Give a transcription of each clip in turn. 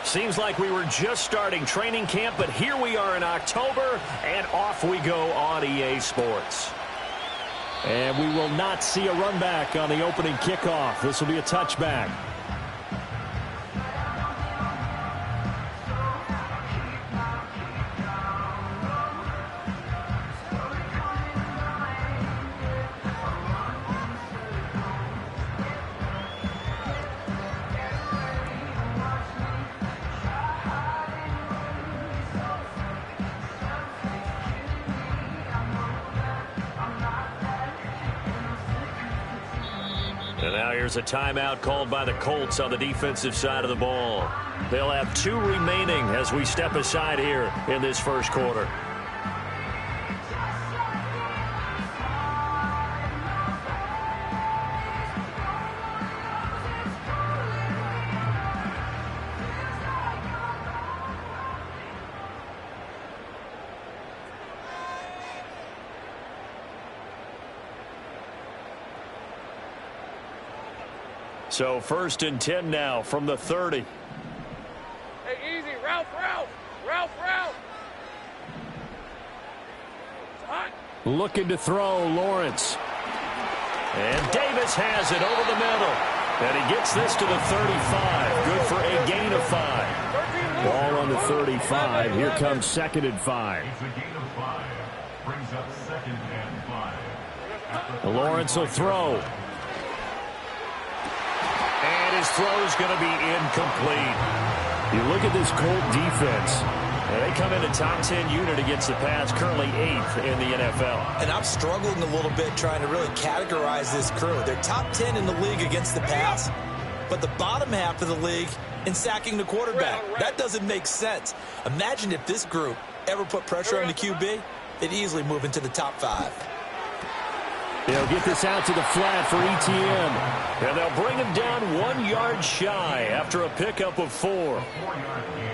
Seems like we were just starting training camp, but here we are in October, and off we go on EA Sports. And we will not see a run back on the opening kickoff. This will be a touchback. And now here's a timeout called by the Colts on the defensive side of the ball. They'll have 2 remaining as we step aside here in this first quarter. So 1st and 10 now from the 30. Hey, easy. Ralph. Hot. Looking to throw, Lawrence. And Davis has it over the middle. And he gets this to the 35. Good for a gain of 5. Ball on the 35. Here comes 2nd and 5. It's a gain of 5. Brings up 2nd and 5. Lawrence will throw. And his throw is going to be incomplete. You look at this Colt defense. And they come in a top 10 unit against the pass, currently 8th in the NFL. And I'm struggling a little bit trying to really categorize this crew. They're top 10 in the league against the pass, but the bottom half of the league in sacking the quarterback. That doesn't make sense. Imagine if this group ever put pressure on the QB, they'd easily move into the top 5. They'll get this out to the flat for ETN. And they'll bring him down 1 yard shy after a pickup of 4.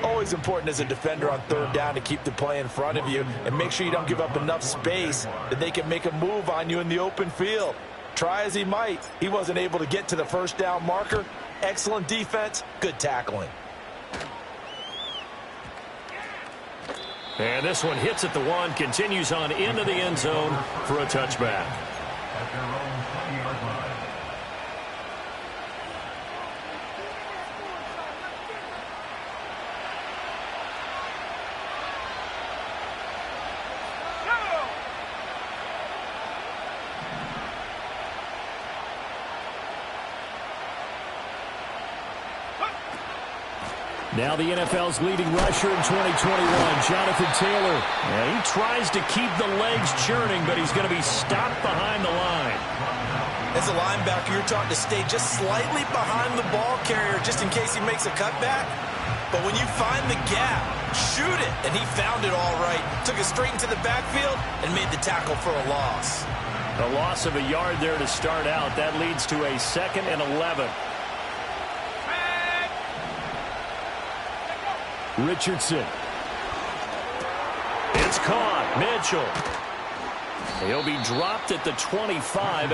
Always important as a defender on 3rd down to keep the play in front of you and make sure you don't give up enough space that they can make a move on you in the open field. Try as he might, he wasn't able to get to the 1st down marker. Excellent defense, good tackling. And this one hits at the 1, continues on into the end zone for a touchback. At their own 20-yard line. Now the NFL's leading rusher in 2021, Jonathan Taylor. And he tries to keep the legs churning, but he's going to be stopped behind the line. As a linebacker, you're taught to stay just slightly behind the ball carrier just in case he makes a cutback. But when you find the gap, shoot it. And he found it all right. Took it straight into the backfield and made the tackle for a loss. A loss of a yard there to start out. That leads to a 2nd and 11. Richardson. It's caught. Mitchell. He'll be dropped at the 25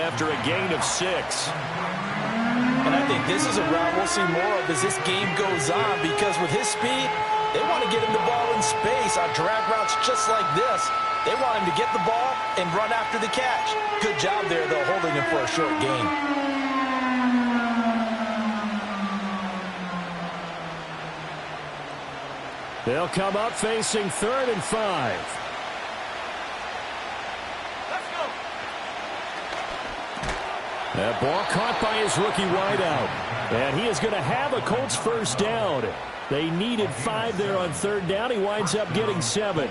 after a gain of 6. And I think this is a route we'll see more of as this game goes on because with his speed, they want to get him the ball in space on drag routes just like this. They want him to get the ball and run after the catch. Good job there, though, holding him for a short gain. They'll come up facing 3rd and 5. Let's go. That ball caught by his rookie wideout. And he is going to have a Colts 1st down. They needed 5 there on 3rd down. He winds up getting 7.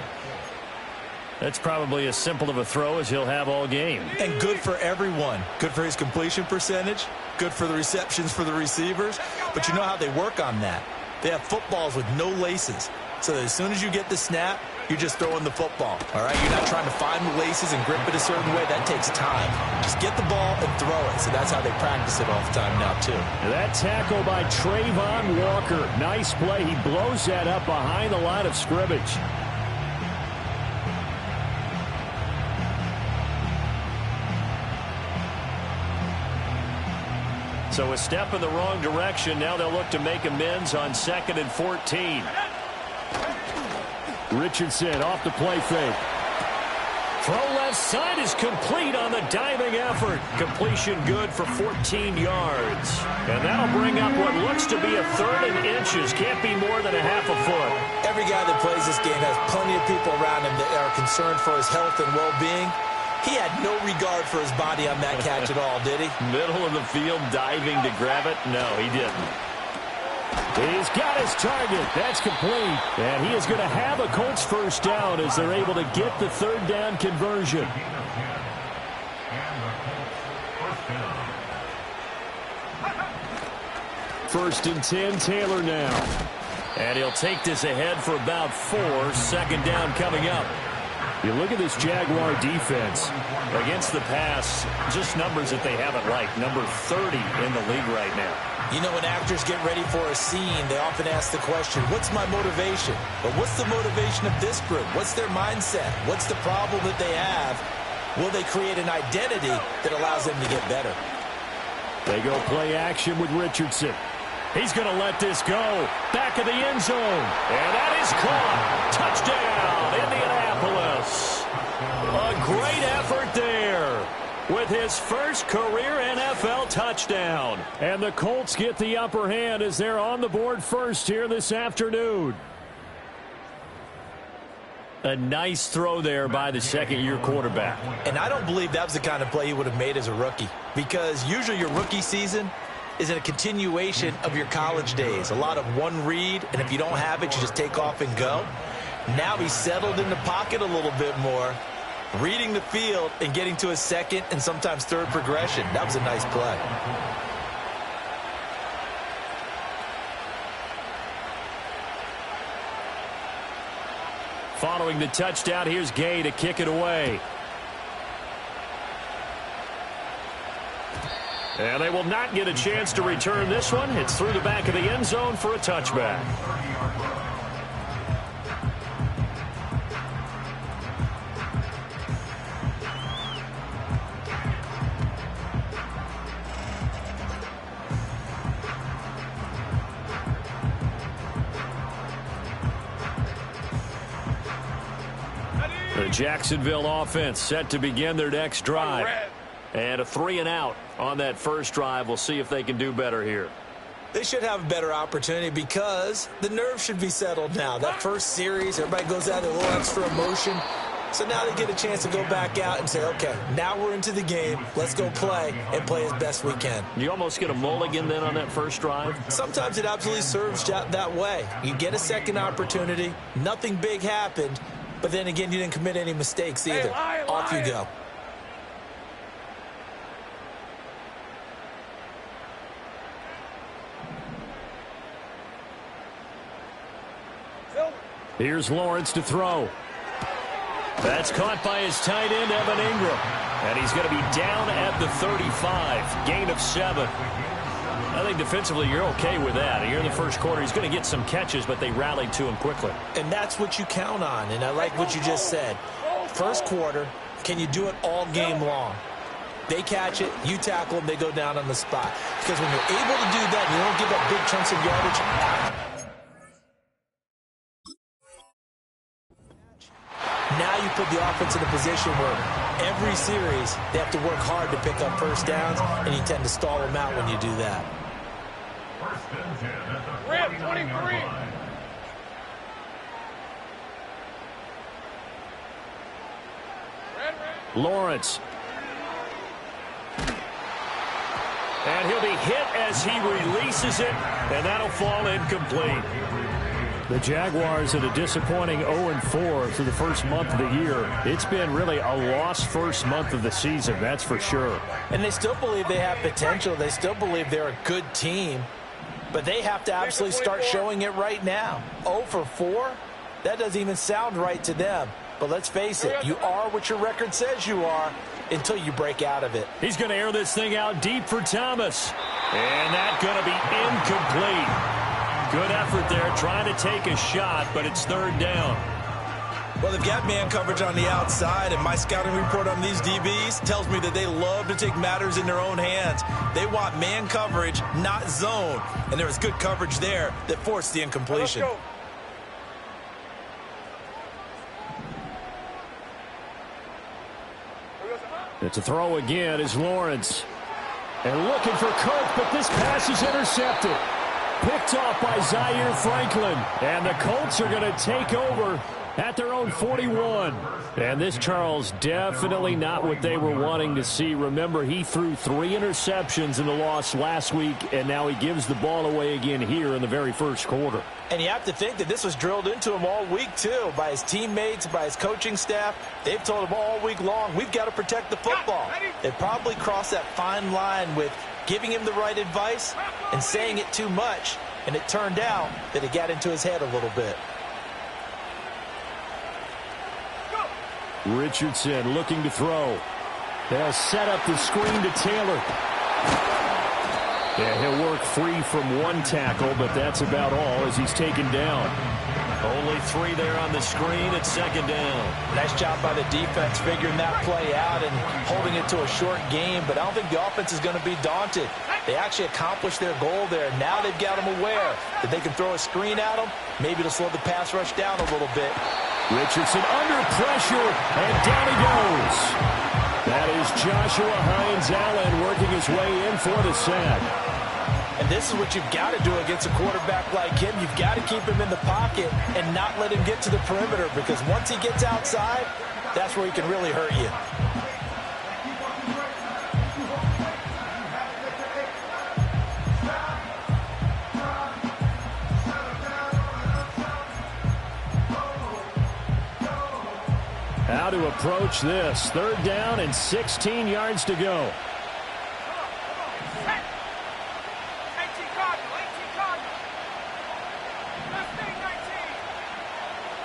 That's probably as simple of a throw as he'll have all game. And good for everyone. Good for his completion percentage. Good for the receptions for the receivers. But you know how they work on that. They have footballs with no laces. So that as soon as you get the snap, you're just throwing the football. All right? You're not trying to find the laces and grip it a certain way. That takes time. Just get the ball and throw it. So that's how they practice it all the time now, too. That tackle by Trayvon Walker. Nice play. He blows that up behind the line of scrimmage. So a step in the wrong direction. Now they'll look to make amends on 2nd and 14. Richardson off the play fake. Throw left side is complete on the diving effort. Completion good for 14 yards. And that'll bring up what looks to be a 3rd and inches. Can't be more than a half a foot. Every guy that plays this game has plenty of people around him that are concerned for his health and well-being. He had no regard for his body on that catch at all, did he? Middle of the field diving to grab it? No, he didn't. He's got his target. That's complete. And he is going to have a Colts first down as they're able to get the 3rd down conversion. First and 10, Taylor now. And he'll take this ahead for about 4. 2nd down coming up. You look at this Jaguar defense. Against the pass, just numbers that they haven't liked. Number 30 in the league right now. You know, when actors get ready for a scene, they often ask the question, what's my motivation? But what's the motivation of this group? What's their mindset? What's the problem that they have? Will they create an identity that allows them to get better? They go play action with Richardson. He's going to let this go. Back of the end zone. And that is caught. Touchdown, Indianapolis. A great effort there with his first career NFL touchdown. And the Colts get the upper hand as they're on the board first here this afternoon. A nice throw there by the 2nd-year quarterback. And I don't believe that was the kind of play he would have made as a rookie, because usually your rookie season is in a continuation of your college days. A lot of one read, and if you don't have it, you just take off and go. Now he's settled in the pocket a little bit more, reading the field and getting to a 2nd and sometimes 3rd progression. That was a nice play. Following the touchdown, here's Gay to kick it away. And they will not get a chance to return this one. It's through the back of the end zone for a touchback. The Jacksonville offense set to begin their next drive. And a 3-and-out on that first drive. We'll see if they can do better here. They should have a better opportunity because the nerves should be settled now. That first series, everybody goes out with a little extra emotion. So now they get a chance to go back out and say, okay, now we're into the game. Let's go play and play as best we can. You almost get a mulligan then on that first drive? Sometimes it absolutely serves that way. You get a second opportunity. Nothing big happened. But then again, you didn't commit any mistakes either. Hey, Off you go. Here's Lawrence to throw. That's caught by his tight end, Evan Ingram. And he's going to be down at the 35. Gain of 7. I think defensively you're okay with that. Here in the first quarter, he's going to get some catches, but they rallied to him quickly. And that's what you count on. And I like what you just said. First quarter, can you do it all game long? They catch it, you tackle them, they go down on the spot. Because when you're able to do that, you don't give up big chunks of yardage. Now you put the offense in a position where every series they have to work hard to pick up first downs, and you tend to stall them out when you do that. Rip, 23. Lawrence. And he'll be hit as he releases it, and that'll fall incomplete. The Jaguars at a disappointing 0-4 through the first month of the year. It's been really a lost first month of the season, that's for sure. And they still believe they have potential. They still believe they're a good team. But they have to absolutely start showing it right now. 0-4? That doesn't even sound right to them. But let's face it, you are what your record says you are until you break out of it. He's going to air this thing out deep for Thomas. And that's going to be incomplete. Good effort there, trying to take a shot, but it's third down. Well, they've got man coverage on the outside, and my scouting report on these DBs tells me that they love to take matters in their own hands. They want man coverage, not zone. And there was good coverage there that forced the incompletion. Let's go. It's a throw again is Lawrence. And looking for Kirk, but this pass is intercepted. Picked off by Zaire Franklin. And the Colts are going to take over at their own 41. And this, Charles, definitely not what they were wanting to see. Remember, he threw 3 interceptions in the loss last week, and now he gives the ball away again here in the very first quarter. And you have to think that this was drilled into him all week, too, by his teammates, by his coaching staff. They've told him all week long, we've got to protect the football. They probably crossed that fine line with giving him the right advice and saying it too much. And it turned out that it got into his head a little bit. Richardson looking to throw. They'll set up the screen to Taylor. Yeah, he'll work free from 1 tackle, but that's about all as he's taken down. Only 3 there on the screen at second down. Nice job by the defense figuring that play out and holding it to a short game, but I don't think the offense is going to be daunted. They actually accomplished their goal there. Now they've got them aware that they can throw a screen at them. Maybe to slow the pass rush down a little bit. Richardson under pressure, and down he goes. That is Joshua Hines-Allen working his way in for the sack. And this is what you've got to do against a quarterback like him. You've got to keep him in the pocket and not let him get to the perimeter, because once he gets outside, that's where he can really hurt you. How to approach this. 3rd down and 16 yards to go.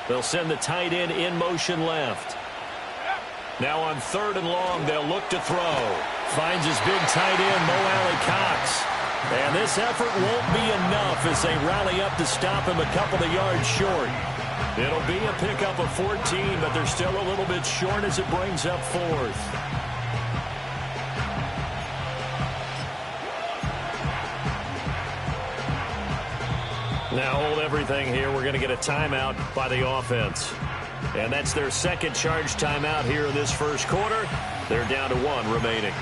They'll send the tight end in motion left. Now on 3rd and long, they'll look to throw. Finds his big tight end, Mo Alley-Cox. And this effort won't be enough as they rally up to stop him a couple of yards short. It'll be a pickup of 14, but they're still a little bit short as it brings up 4th. Now hold everything here. We're going to get a timeout by the offense. And that's their second charge timeout here in this first quarter. They're down to 1 remaining.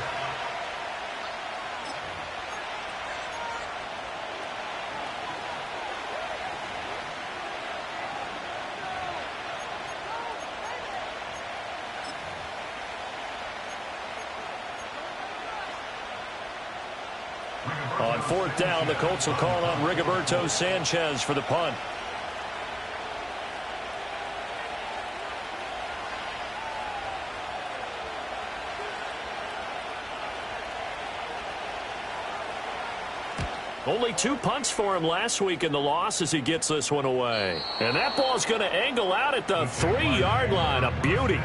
On 4th down, the Colts will call on Rigoberto Sanchez for the punt. Only 2 punts for him last week in the loss as he gets this one away. And that ball's going to angle out at the 3-yard line. A beauty.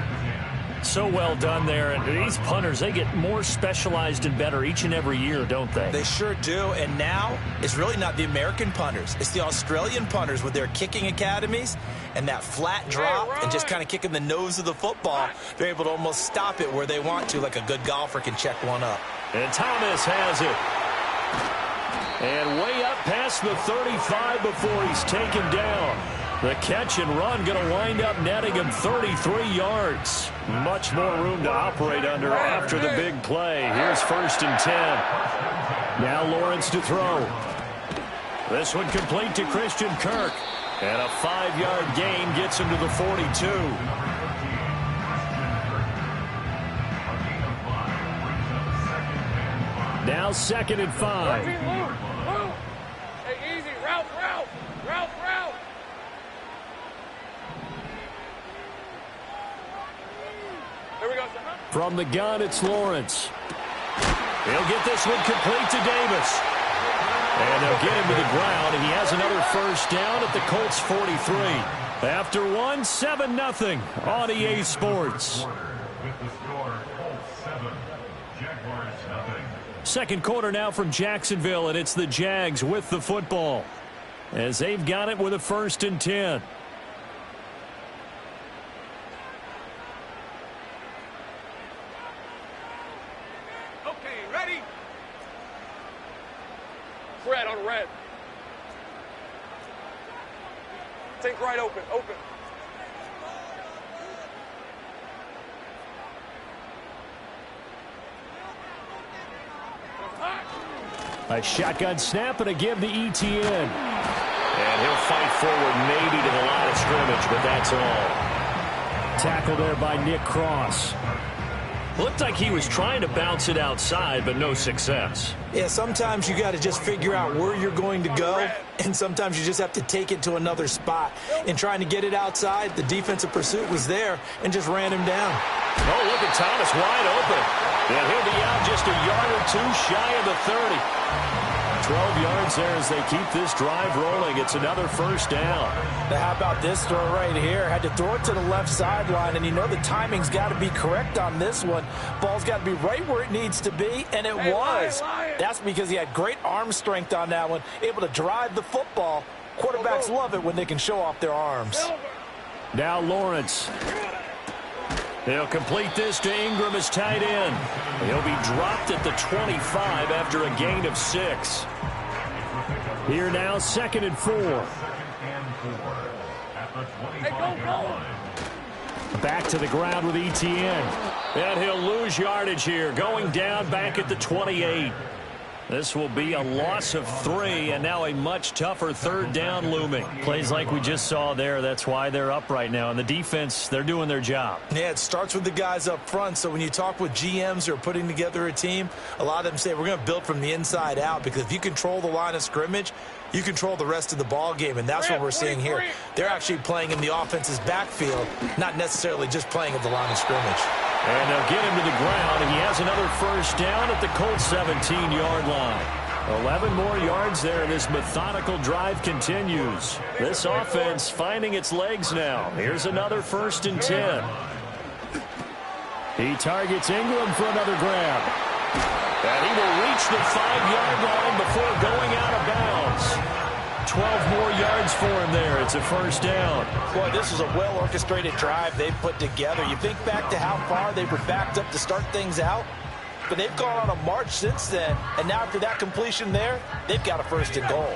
So well done there. And these punters, they get more specialized and better each and every year, don't they? They sure do. And now it's really not the American punters. It's the Australian punters with their kicking academies and that flat drop and just kind of kicking the nose of the football. They're able to almost stop it where they want to, like a good golfer can check one up. And Thomas has it. And way up past the 35 before he's taken down. The catch and run going to wind up netting him 33 yards. Much more room to operate under after the big play. Here's 1st and 10. Now Lawrence to throw. This one complete to Christian Kirk. And a 5-yard gain gets him to the 42. Now 2nd and 5. Hey, easy. Route. Here we go, son. From the gun, it's Lawrence. He'll get this one complete to Davis. And they'll get him to the ground. And he has another 1st down at the Colts 43. After 1, 7-0 on EA Sports. With the score, Colts 7, Jaguars 0. Second quarter now from Jacksonville, and it's the Jags with the football as they've got it with a 1st and 10. red, on red. Think right, open. A shotgun snap and a give to ETN. And he'll fight forward maybe to the line of scrimmage, but that's all. Tackle there by Nick Cross. Looked like he was trying to bounce it outside, but no success. Yeah, sometimes you got to just figure out where you're going to go, and sometimes you just have to take it to another spot. In trying to get it outside, the defensive pursuit was there and just ran him down. Oh, look at Thomas wide open. And he'll be out just a yard or two shy of the 30. 12 yards there as they keep this drive rolling. It's another first down. Now, how about this throw right here? Had to throw it to the left sideline, and you know the timing's got to be correct on this one. Ball's got to be right where it needs to be, and it was. That's because he had great arm strength on that one, able to drive the football. Quarterbacks love it when they can show off their arms. Now Lawrence. They'll complete this to Ingram as tight end. He'll be dropped at the 25 after a gain of 6. Here now, 2nd and 4. Hey, go. Back to the ground with ETN. And he'll lose yardage here, going down back at the 28. This will be a loss of 3, and now a much tougher 3rd down looming. Plays like we just saw there. That's why they're up right now. And the defense, they're doing their job. Yeah, it starts with the guys up front. So when you talk with GMs who are putting together a team, a lot of them say we're going to build from the inside out, because if you control the line of scrimmage, you control the rest of the ball game, and that's what we're seeing here. They're actually playing in the offense's backfield, not necessarily just playing at the line of scrimmage. And they'll get him to the ground, and he has another first down at the Colts 17-yard line. 11 more yards there, and this methodical drive continues. This offense finding its legs now. Here's another 1st and 10. He targets Ingram for another grab. And he will reach the 5-yard line before going out of bounds. 12 more yards for him there. It's a first down. Boy, this is a well-orchestrated drive they've put together. You think back to how far they were backed up to start things out, but they've gone on a march since then, and now after that completion there, they've got a 1st and goal. All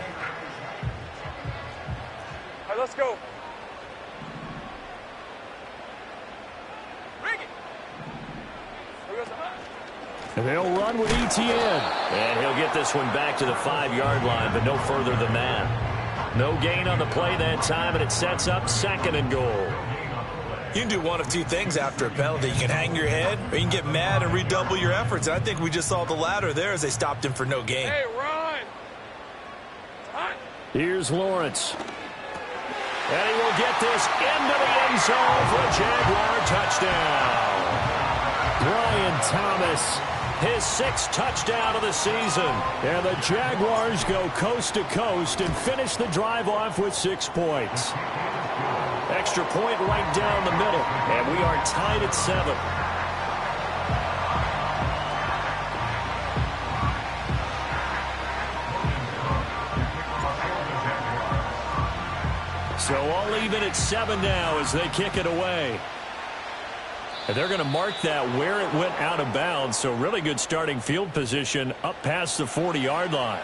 right, let's go. And they'll run with ETN. And he'll get this one back to the 5-yard line, but no further than that. No gain on the play that time, and it sets up 2nd and goal. You can do one of two things after a penalty. You can hang your head, or you can get mad and redouble your efforts. And I think we just saw the latter there as they stopped him for no gain. Hey, run! Here's Lawrence. And he will get this into the end zone for a Jaguar touchdown. Brian Thomas. His 6th touchdown of the season. And the Jaguars go coast to coast and finish the drive off with 6 points. Extra point right down the middle. And we are tied at 7. So all even at 7 now as they kick it away. And they're going to mark that where it went out of bounds. So really good starting field position up past the 40-yard line.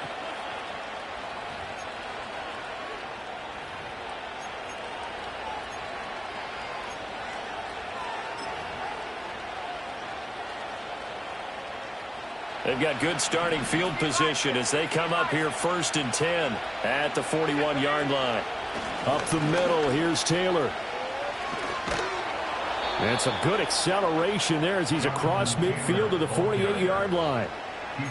They've got good starting field position as they come up here 1st and 10 at the 41-yard line. Up the middle, here's Taylor. And some good acceleration there as he's across midfield to the 48-yard line.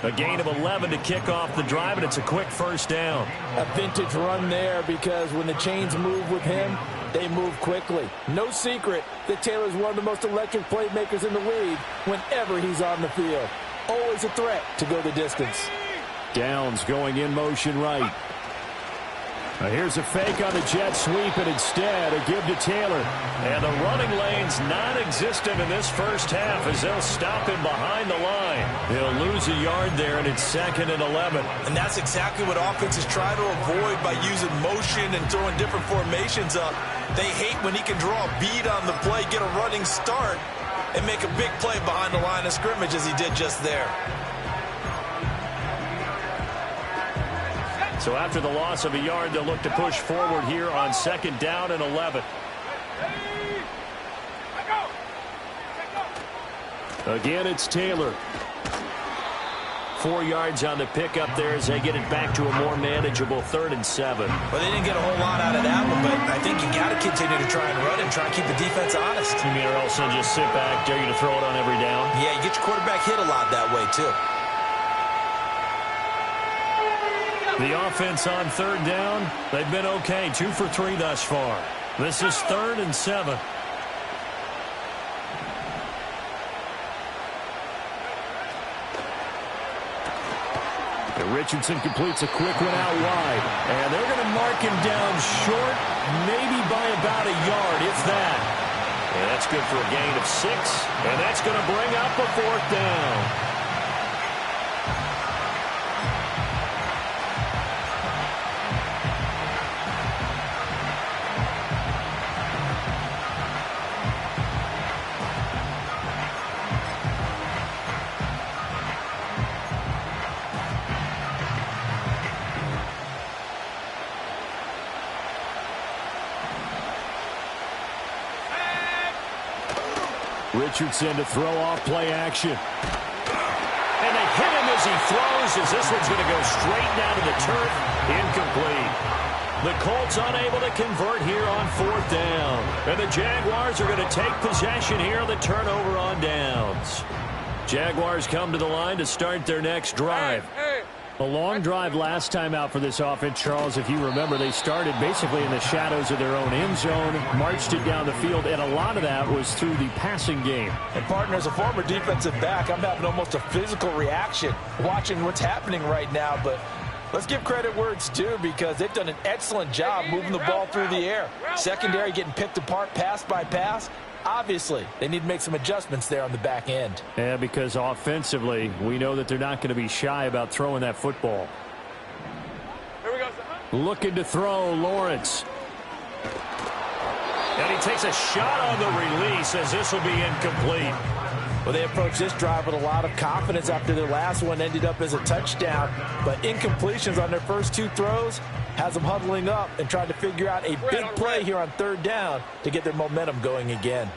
A gain of 11 to kick off the drive, and it's a quick first down. A vintage run there, because when the chains move with him, they move quickly. No secret that Taylor's one of the most electric playmakers in the league whenever he's on the field. Always a threat to go the distance. Downs going in motion right. Now here's a fake on the jet sweep, and instead a give to Taylor. And the running lane's non-existent in this first half as they'll stop him behind the line. He'll lose a yard there, and it's 2nd and 11. And that's exactly what offenses try to avoid by using motion and throwing different formations up. They hate when he can draw a bead on the play, get a running start, and make a big play behind the line of scrimmage as he did just there. So after the loss of a yard, they'll look to push forward here on 2nd down and 11. Again, it's Taylor. 4 yards on the pickup there as they get it back to a more manageable 3rd and 7. Well, they didn't get a whole lot out of that one, but I think you got to continue to try and run and try and keep the defense honest. You mean or else they'll just sit back, dare you to throw it on every down? Yeah, you get your quarterback hit a lot that way, too. The offense on 3rd down, they've been okay. 2 for 3 thus far. This is 3rd and 7. And Richardson completes a quick one out wide. And they're going to mark him down short, maybe by about a yard, if that. And that's good for a gain of 6. And that's going to bring up a 4th down. Richardson to throw off play action. And they hit him as he throws, as this one's going to go straight down to the turf. Incomplete. The Colts unable to convert here on 4th down. And the Jaguars are going to take possession here on the turnover on downs. Jaguars come to the line to start their next drive. A long drive last time out for this offense, Charles. If you remember, they started basically in the shadows of their own end zone, marched it down the field, and a lot of that was through the passing game. And, partner, as a former defensive back, I'm having almost a physical reaction watching what's happening right now. But let's give credit where it's due because they've done an excellent job moving the ball through the air. Secondary getting picked apart pass by pass. Obviously, they need to make some adjustments there on the back end. Yeah, because offensively, we know that they're not going to be shy about throwing that football. Here we go. Looking to throw, Lawrence. And he takes a shot on the release as this will be incomplete. Well, they approached this drive with a lot of confidence after their last one ended up as a touchdown. But incompletions on their first 2 throws has them huddling up and trying to figure out a big play here on 3rd down to get their momentum going again.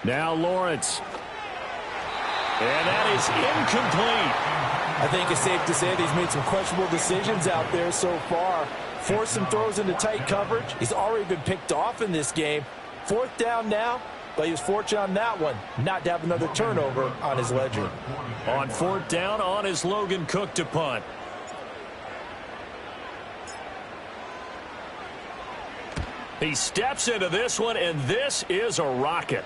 Now Lawrence. And that is incomplete. I think it's safe to say that he's made some questionable decisions out there so far. Forced some throws into tight coverage. He's already been picked off in this game. 4th down now, but he was fortunate on that one not to have another turnover on his ledger. On 4th down, on is Logan Cook to punt. He steps into this one, and this is a rocket.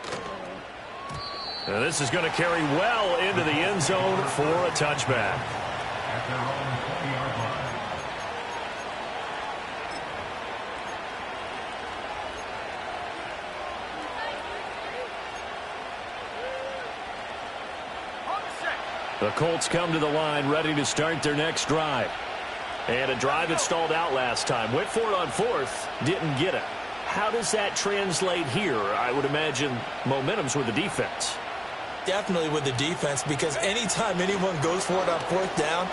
And this is going to carry well into the end zone for a touchback. At their own 20-yard line. The Colts come to the line ready to start their next drive. And a drive that stalled out last time. Went for it on 4th, didn't get it. How does that translate here? I would imagine momentum's with the defense. Definitely with the defense, because anytime anyone goes for it on 4th down,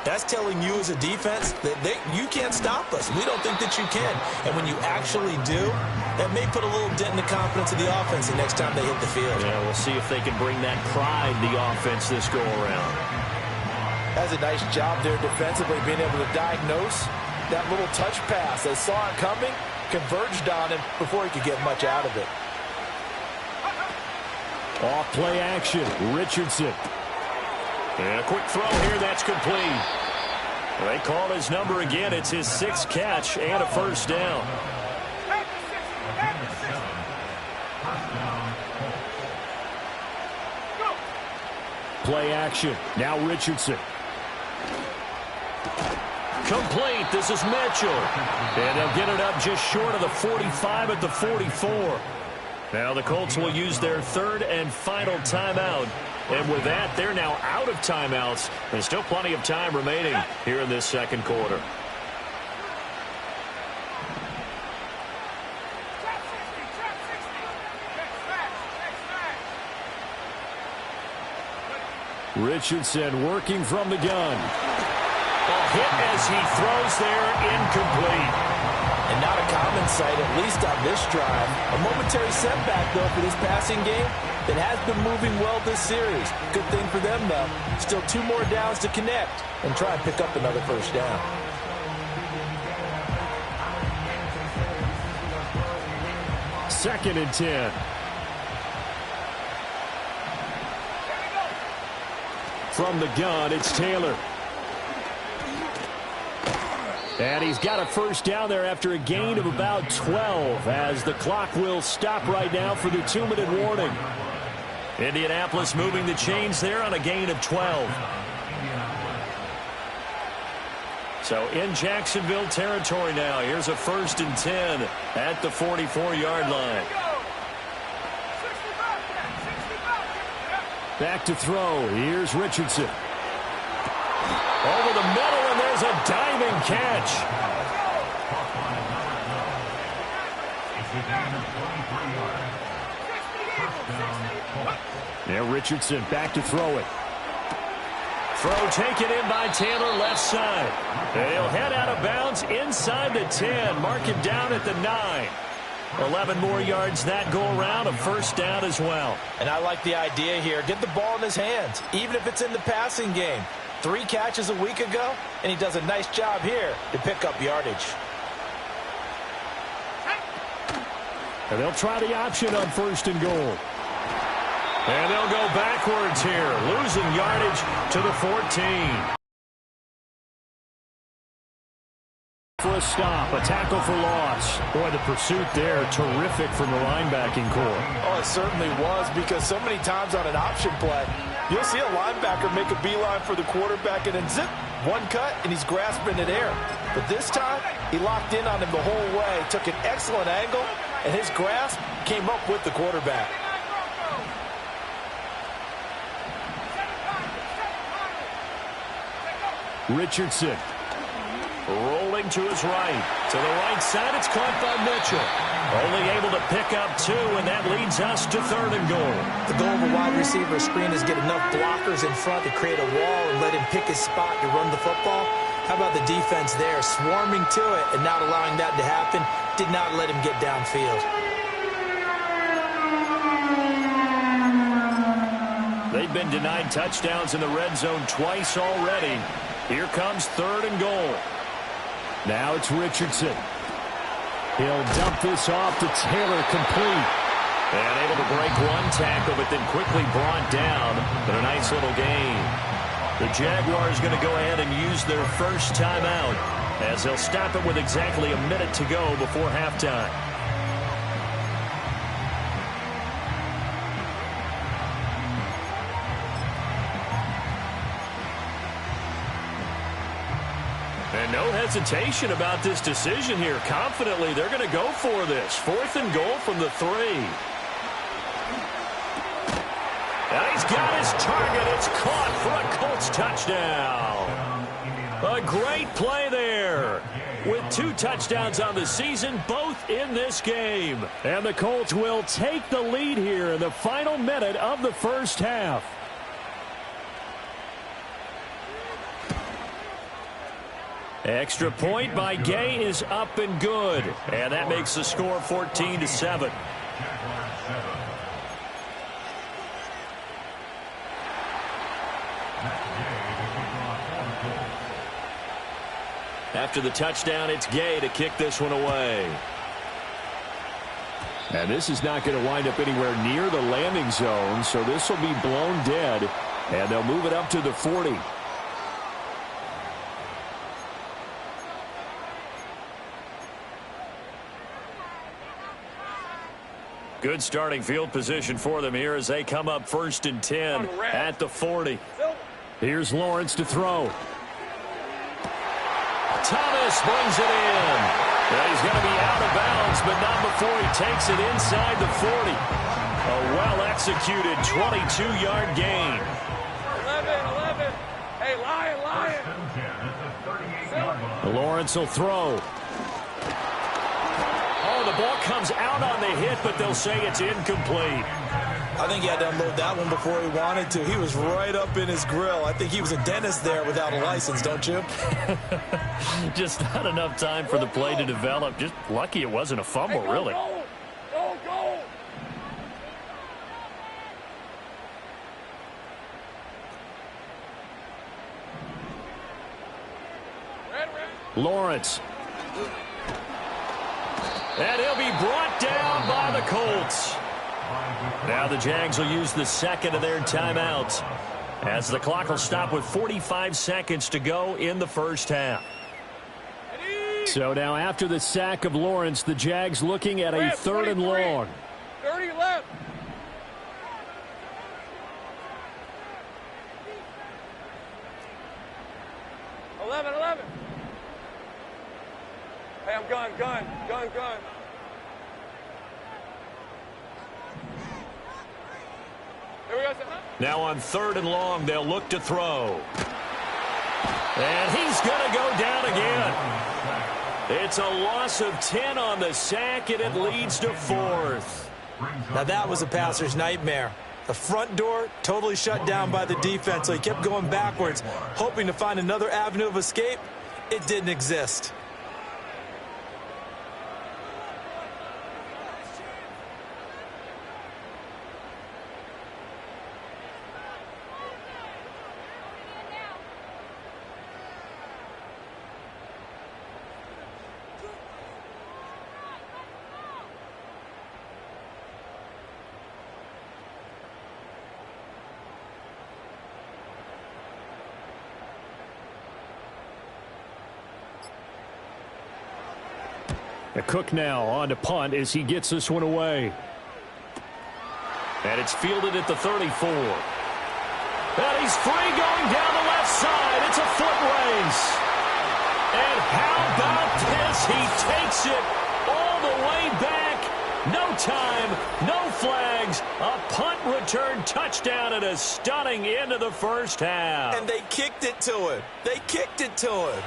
that's telling you as a defense that you can't stop us. We don't think that you can. And when you actually do, that may put a little dent in the confidence of the offense the next time they hit the field. Yeah, we'll see if they can bring that pride, the offense, this go-around. That's a nice job there defensively, being able to diagnose that little touch pass. They saw it coming, converged on him before he could get much out of it. Off play action, Richardson. And a quick throw here, that's complete. They call his number again. It's his 6th catch and a 1st down. Play action. Now Richardson. Complete. This is Mitchell. And they'll get it up just short of the 45 at the 44. Now the Colts will use their 3rd and final timeout. And with that, they're now out of timeouts. There's still plenty of time remaining here in this 2nd quarter. Richardson working from the gun. Hit as he throws there, incomplete. And not a common sight, at least on this drive. A momentary setback, though, for this passing game that has been moving well this series. Good thing for them, though. Still 2 more downs to connect and try and pick up another first down. Second and 10. From the gun, it's Taylor. And he's got a first down there after a gain of about 12 as the clock will stop right now for the 2-minute warning. Indianapolis moving the chains there on a gain of 12. So in Jacksonville territory now. Here's a 1st and 10 at the 44-yard line. Back to throw. Here's Richardson. Over the middle, and there's a diving catch. Now Richardson back to throw it. Throw taken in by Taylor, left side. And he'll head out of bounds inside the 10. Mark him down at the 9. 11 more yards that go around, a first down as well. And I like the idea here. Get the ball in his hands, even if it's in the passing game. 3 catches a week ago, and he does a nice job here to pick up yardage. And they'll try the option on 1st and goal. And they'll go backwards here, losing yardage to the 14. For a stop, a tackle for loss. Boy, the pursuit there, terrific from the linebacking core. Oh, it certainly was, because so many times on an option play, you'll see a linebacker make a beeline for the quarterback and then zip, one cut, and he's grasping it air. But this time, he locked in on him the whole way, took an excellent angle, and his grasp came up with the quarterback. Richardson. Rolling to his right. To the right side, it's caught by Mitchell. Only able to pick up 2, and that leads us to 3rd and goal. The goal of a wide receiver screen is get enough blockers in front to create a wall and let him pick his spot to run the football. How about the defense there, swarming to it and not allowing that to happen? Did not let him get downfield. They've been denied touchdowns in the red zone twice already. Here comes 3rd and goal. Now it's Richardson. He'll dump this off to Taylor, complete. And able to break 1 tackle, but then quickly brought down. But a nice little gain. The Jaguars going to go ahead and use their first timeout as they'll stop it with exactly a minute to go before halftime. And no hesitation about this decision here. Confidently, they're going to go for this. 4th and goal from the 3. And he's got his target. It's caught for a Colts touchdown. A great play there. With 2 touchdowns on the season, both in this game. And the Colts will take the lead here in the final minute of the first half. Extra point by Gay is up and good. And that makes the score 14-7. After the touchdown, it's Gay to kick this one away. And this is not going to wind up anywhere near the landing zone, so this will be blown dead. And they'll move it up to the 40. Good starting field position for them here as they come up 1st and 10 at the 40. Here's Lawrence to throw. Thomas brings it in. Yeah, he's going to be out of bounds, but not before he takes it inside the 40. A well-executed 22-yard gain. 11. Hey, Lion. Lawrence will throw. Oh, the ball comes out on the hit, but they'll say it's incomplete. I think he had to unload that one before he wanted to. He was right up in his grill. I think he was a dentist there without a license, don't you? Just not enough time for the play to develop. Just lucky it wasn't a fumble, really. Go, go, go. Red. Lawrence. And he'll be brought down by the Colts. Now the Jags will use the second of their timeouts as the clock will stop with 45 seconds to go in the first half. So now after the sack of Lawrence, the Jags looking at a 3rd and long. 30 left. Eleven. Hey, I'm gun. Here we go. Now on 3rd and long, they'll look to throw. And he's going to go down again. It's a loss of 10 on the sack, and it leads to 4th. Now that was a passer's nightmare. The front door totally shut down by the defense, so he kept going backwards, hoping to find another avenue of escape. It didn't exist. Cook now on to punt as he gets this one away. And it's fielded at the 34. And he's free going down the left side. It's a foot race. And how about this? He takes it all the way back. No time, no flags. A punt return touchdown and a stunning end of the first half. And they kicked it to him.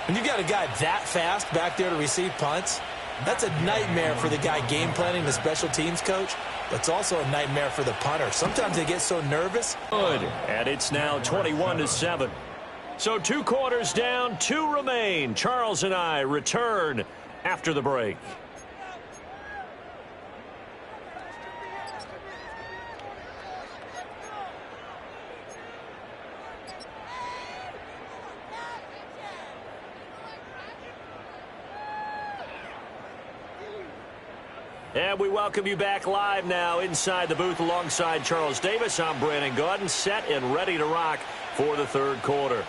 When you got a guy that fast back there to receive punts, that's a nightmare for the guy game planning, the special teams coach. But it's also a nightmare for the punter. Sometimes they get so nervous. Good. And it's now 21-7. So 2 quarters down, 2 remain. Charles and I return after the break. And we welcome you back live now inside the booth alongside Charles Davis. I'm Brandon Gaudin, set and ready to rock for the 3rd quarter.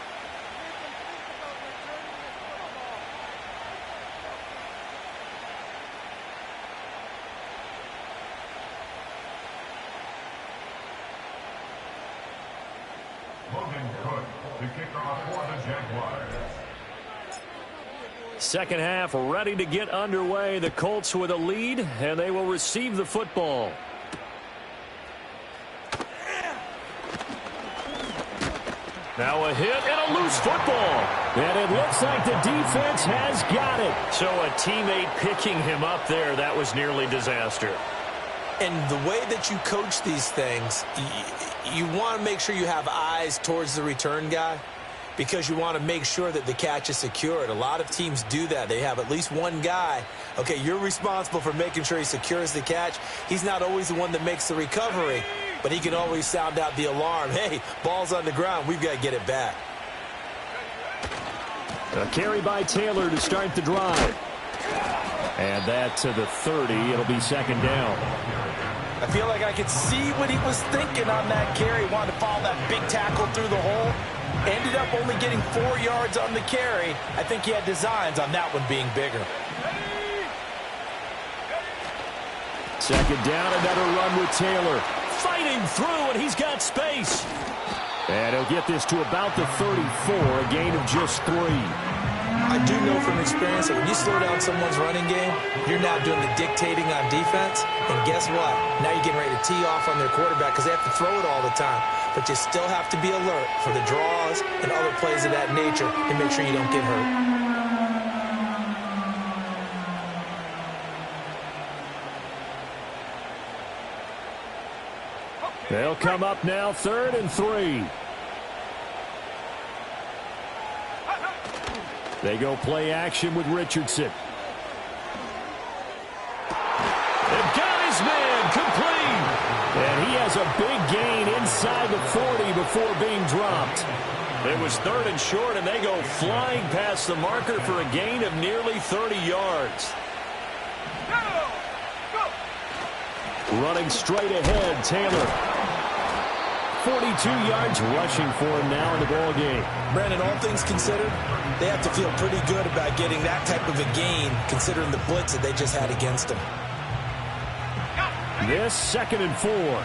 Logan Cook, the kickoff for the Jaguars. Second half ready to get underway. The Colts with a lead, and they will receive the football. Now a hit and a loose football. And it looks like the defense has got it. So a teammate picking him up there, that was nearly disaster. And the way that you coach these things, you want to make sure you have eyes towards the return guy, because you want to make sure that the catch is secured. A lot of teams do that. They have at least one guy. Okay, you're responsible for making sure he secures the catch. He's not always the one that makes the recovery, but he can always sound out the alarm. Hey, ball's on the ground. We've got to get it back. A carry by Taylor to start the drive. And that to the 30. It'll be 2nd down. I feel like I could see what he was thinking on that carry. Wanted to follow that big tackle through the hole. Ended up only getting 4 yards on the carry. I think he had designs on that one being bigger. 2nd down, another run with Taylor. Fighting through, and he's got space. And he'll get this to about the 34, a gain of just 3. I do know from experience that when you slow down someone's running game, you're now doing the dictating on defense. And guess what? Now you're getting ready to tee off on their quarterback because they have to throw it all the time. But you still have to be alert for the draws and other plays of that nature and make sure you don't get hurt. They'll come up now 3rd and 3. They go play action with Richardson. They've got his man complete. And he has a big gain inside the 40 before being dropped. It was 3rd and short, and they go flying past the marker for a gain of nearly 30 yards. Running straight ahead, Taylor. 42 yards rushing for him now in the ball game. Brandon, all things considered, they have to feel pretty good about getting that type of a gain, considering the blitz that they just had against them. This 2nd and 4.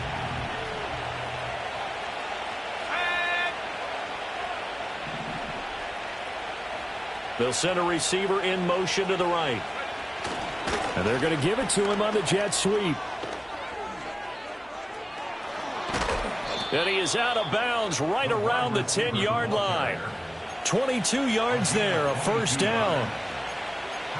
They'll send a receiver in motion to the right. And they're going to give it to him on the jet sweep. And he is out of bounds right around the 10-yard line. 22 yards there, a 1st down.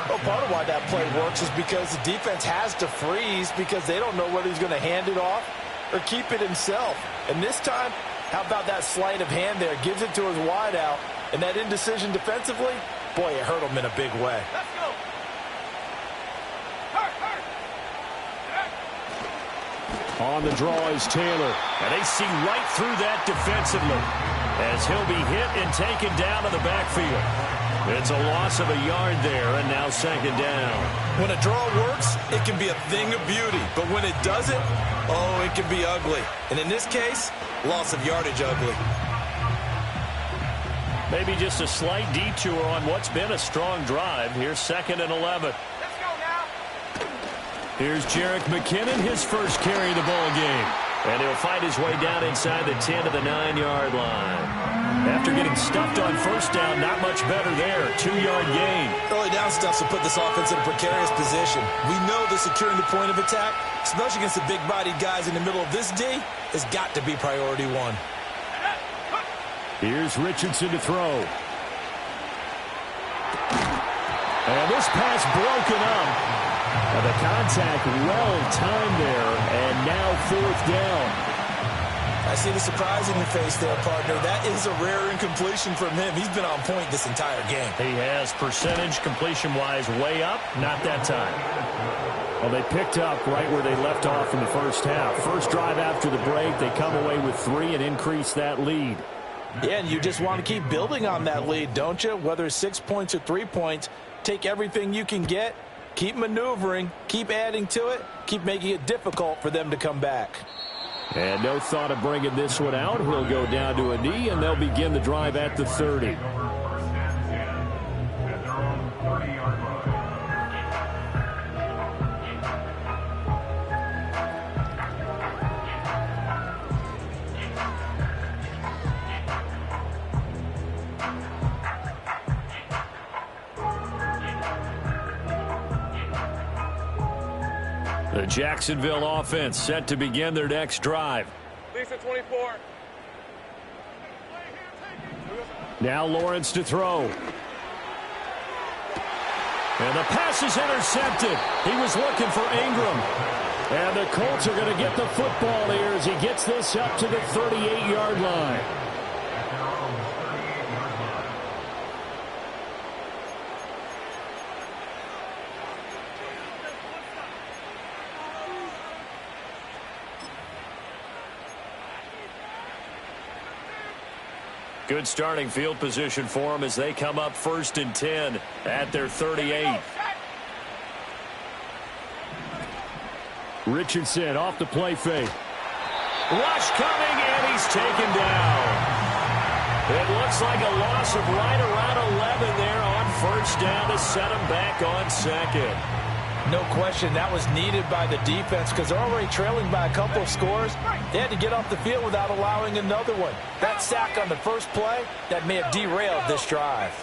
Well, part of why that play works is because the defense has to freeze because they don't know whether he's going to hand it off or keep it himself. And this time, how about that sleight of hand there? Gives it to his wideout. And that indecision defensively, boy, it hurt him in a big way. Let's go. On the draw is Taylor. And they see right through that defensively as he'll be hit and taken down to the backfield. It's a loss of a yard there, and now 2nd down. When a draw works, it can be a thing of beauty. But when it doesn't, oh, it can be ugly. And in this case, loss of yardage ugly. Maybe just a slight detour on what's been a strong drive. Here's 2nd and 11. Let's go now. Here's Jerick McKinnon, his first carry of the ball game. And he'll fight his way down inside the 10 to the 9-yard line. After getting stuffed on 1st down, not much better there. 2-yard gain. Early down stuff will put this offense in a precarious position. We know that securing the point of attack, especially against the big-bodied guys in the middle of this D, has got to be priority 1. Here's Richardson to throw. And this pass broken up. And the contact well-timed there, and now 4th down. I see the surprise in your face there, partner. That is a rare incompletion from him. He's been on point this entire game. He has percentage completion-wise way up, not that time. Well, they picked up right where they left off in the 1st half. First drive after the break, they come away with 3 and increase that lead. Yeah, and you just want to keep building on that lead, don't you? Whether it's 6 points or 3 points, take everything you can get, keep maneuvering, keep adding to it, keep making it difficult for them to come back. And no thought of bringing this one out. He'll go down to a knee, and they'll begin the drive at the 30. At their own 30-yard line. The Jacksonville offense set to begin their next drive. Lisa 24. Now Lawrence to throw. And the pass is intercepted. He was looking for Ingram. And the Colts are going to get the football here as he gets this up to the 38-yard line. Good starting field position for them as they come up 1st and 10 at their 38. Richardson off the play fake. Rush coming, and he's taken down. It looks like a loss of right around 11 there on 1st down to set him back on 2nd. No question, that was needed by the defense because they're already trailing by a couple of scores. They had to get off the field without allowing another one. That sack on the first play, that may have derailed this drive.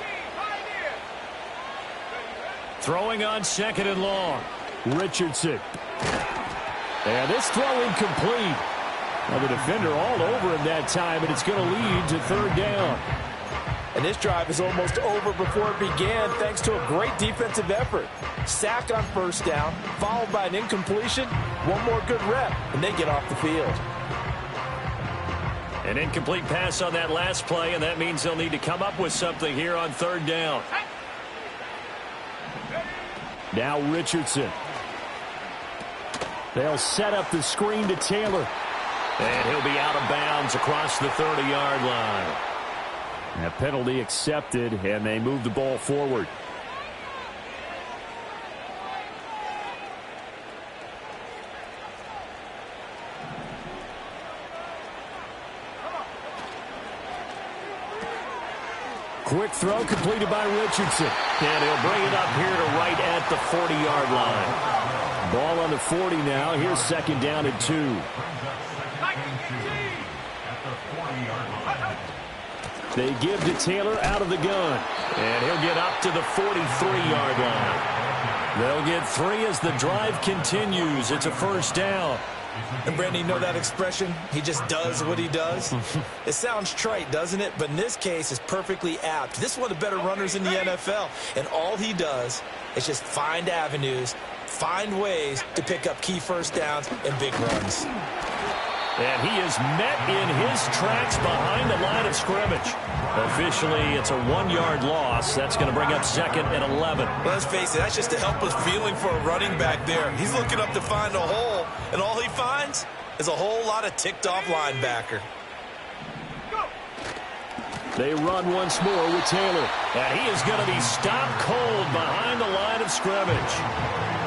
Throwing on 2nd and long. Richardson. And this throw incomplete. Well, the defender all over him that time, and it's going to lead to 3rd down. And this drive is almost over before it began thanks to a great defensive effort. Sack on 1st down, followed by an incompletion. One more good rep, and they get off the field. An incomplete pass on that last play, and that means they'll need to come up with something here on third down. Now Richardson. They'll set up the screen to Taylor. And he'll be out of bounds across the 30-yard line. A penalty accepted, and they move the ball forward. Quick throw completed by Richardson. And he'll bring it up here to right at the 40-yard line. Ball on the 40 now. Here's second down and 2. They give to Taylor out of the gun. And he'll get up to the 43-yard line. They'll get 3 as the drive continues. It's a first down. And, Brandon, you know that expression? He just does what he does? It sounds trite, doesn't it? But in this case, it's perfectly apt. This is one of the better runners in the NFL. And all he does is just find avenues, find ways to pick up key first downs and big runs. And he is met in his tracks behind the line of scrimmage. Officially, it's a 1-yard loss. That's going to bring up second and 11. Well, let's face it, that's just a helpless feeling for a running back there. He's looking up to find a hole, and all he finds is a whole lot of ticked-off linebacker. They run once more with Taylor. And he is going to be stopped cold behind the line of scrimmage.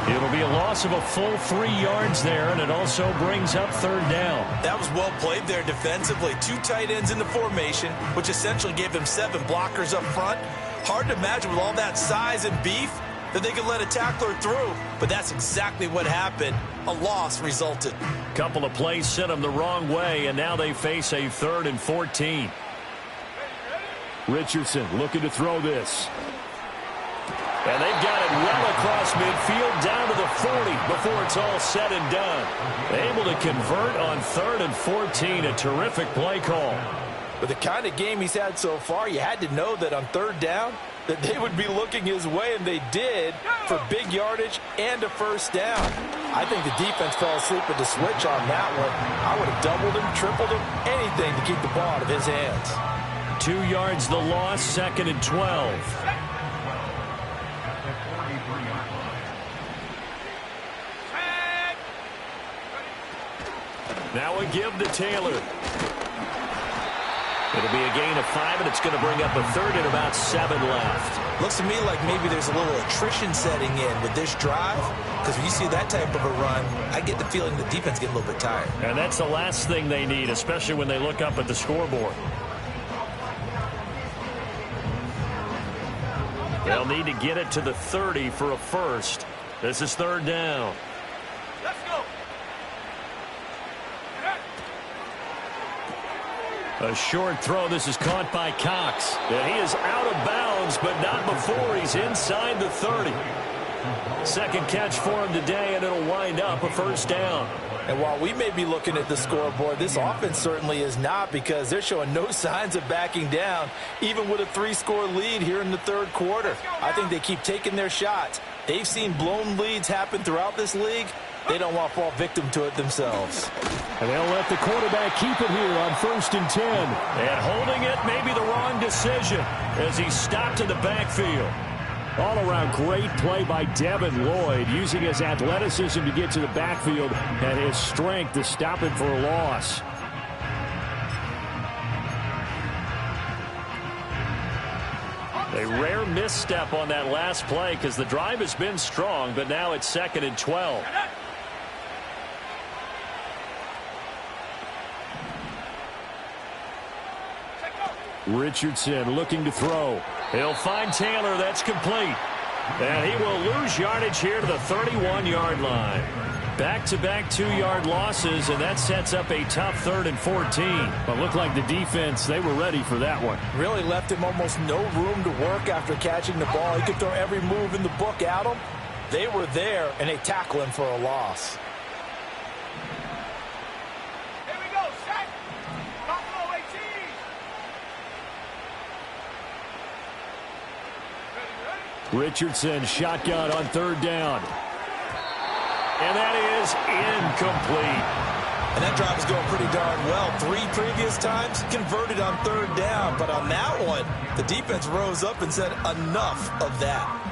It'll be a loss of a full 3 yards there, and it also brings up third down. That was well played there defensively. 2 tight ends in the formation, which essentially gave them 7 blockers up front. Hard to imagine with all that size and beef that they could let a tackler through, but that's exactly what happened. A loss resulted. Couple of plays sent them the wrong way, and now they face a 3rd and 14. Richardson looking to throw this. And they've got it well across midfield down to the 40 before it's all said and done. Able to convert on 3rd and 14. A terrific play call. With the kind of game he's had so far, you had to know that on 3rd down that they would be looking his way, and they did, for big yardage and a first down. I think the defense fell asleep with the switch on that one. I would have doubled him, tripled him, anything to keep the ball out of his hands. 2 yards the loss, 2nd and 12. Now a give to Taylor. It'll be a gain of 5, and it's going to bring up a 3rd and about 7 left. Looks to me like maybe there's a little attrition setting in with this drive, because when you see that type of a run, I get the feeling the defense get a little bit tired. And that's the last thing they need, especially when they look up at the scoreboard. They'll need to get it to the 30 for a first. This is 3rd down. Let's go. A short throw. This is caught by Cox. And he is out of bounds, but not before he's inside the 30. Second catch for him today, and it'll wind up a first down. And while we may be looking at the scoreboard, this offense certainly is not, because they're showing no signs of backing down, even with a 3-score lead here in the 3rd quarter. I think they keep taking their shots. They've seen blown leads happen throughout this league. They don't want to fall victim to it themselves. And they'll let the quarterback keep it here on 1st and 10. And holding it may be the wrong decision as he stopped in the backfield. All-around great play by Devin Lloyd, using his athleticism to get to the backfield and his strength to stop him for a loss. A rare misstep on that last play because the drive has been strong, but now it's 2nd and 12. Richardson looking to throw. He'll find Taylor. That's complete. And he will lose yardage here to the 31-yard line. Back-to-back 2-yard losses, and that sets up a tough 3rd and 14. But looked like the defense, they were ready for that one. Really left him almost no room to work after catching the ball. He could throw every move in the book at him. They were there, and they tackle him for a loss. Here we go, set. Buffalo 18. Ready? Richardson shotgun on 3rd down. And that is incomplete. And that drive is going pretty darn well. 3 previous times, converted on 3rd down. But on that one, the defense rose up and said, enough of that.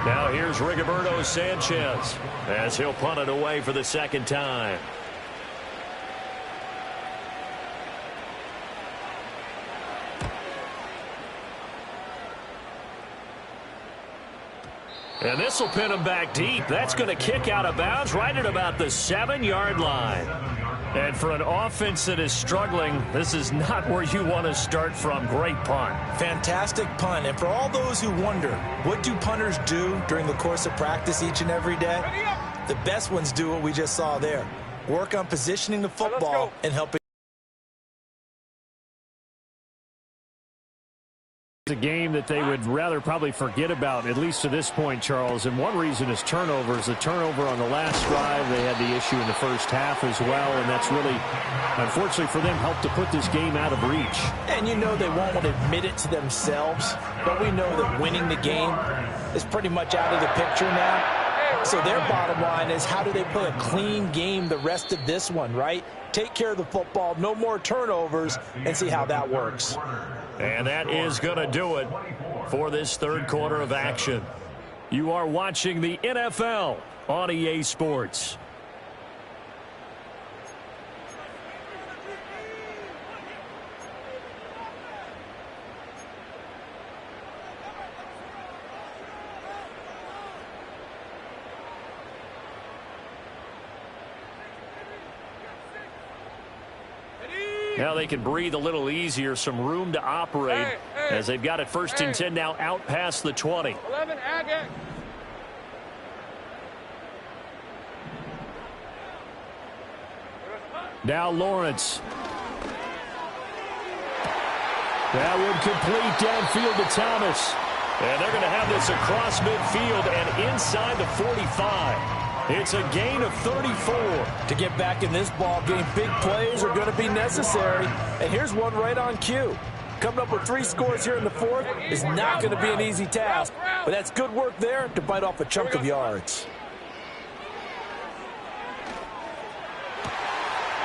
Now here's Rigoberto Sanchez as he'll punt it away for the 2nd time. And this will pin him back deep. That's going to kick out of bounds right at about the 7-yard line. And for an offense that is struggling, this is not where you want to start from. Great punt. Fantastic punt. And for all those who wonder, what do punters do during the course of practice each and every day? The best ones do what we just saw there. Work on positioning the football and helping. A game that they would rather probably forget about, at least to this point, Charles. And one reason is turnovers. The turnover on the last drive, they had the issue in the first half as well, and that's really, unfortunately for them, helped to put this game out of reach. And you know they won't admit it to themselves, but we know that winning the game is pretty much out of the picture now. So their bottom line is, how do they play a clean game the rest of this one, right? Take care of the football, no more turnovers, and see how that works. And that is going to do it for this 3rd quarter of action. You are watching the NFL on EA Sports. Now they can breathe a little easier, some room to operate as they've got it 1st and 10 now out past the 20. 11, Agate. Now Lawrence. That would complete downfield to Thomas. And they're going to have this across midfield and inside the 45. It's a gain of 34. To get back in this ball game, big plays are going to be necessary. And here's one right on cue. Coming up with 3 scores here in the 4th is not going to be an easy task. But that's good work there to bite off a chunk of yards.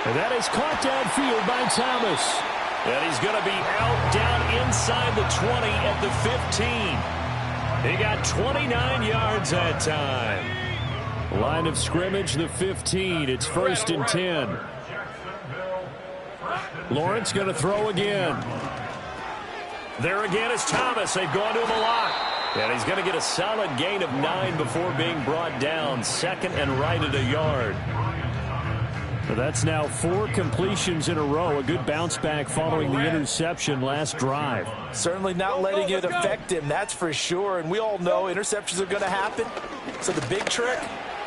And that is caught downfield by Thomas. And he's going to be out down inside the 20 at the 15. He got 29 yards that time. Line of scrimmage, the 15. It's 1st and 10. Lawrence going to throw again. There again is Thomas. They've gone to him a lot. And he's going to get a solid gain of 9 before being brought down. 2nd and right at a yard. So that's now 4 completions in a row. A good bounce back following the interception last drive. Certainly not letting it affect him, that's for sure. And we all know interceptions are going to happen. So the big trick,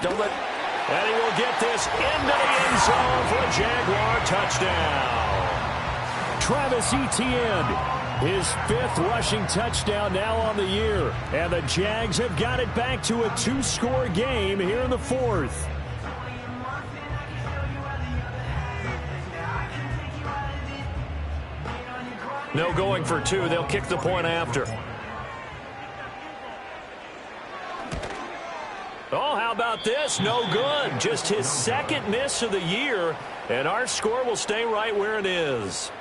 don't let... And he will get this into the end zone for a Jaguar touchdown. Travis Etienne, his 5th rushing touchdown now on the year. And the Jags have got it back to a 2-score game here in the 4th. No going for 2. They'll kick the point after. Oh, how about this? No good. Just his 2nd miss of the year. And our score will stay right where it is.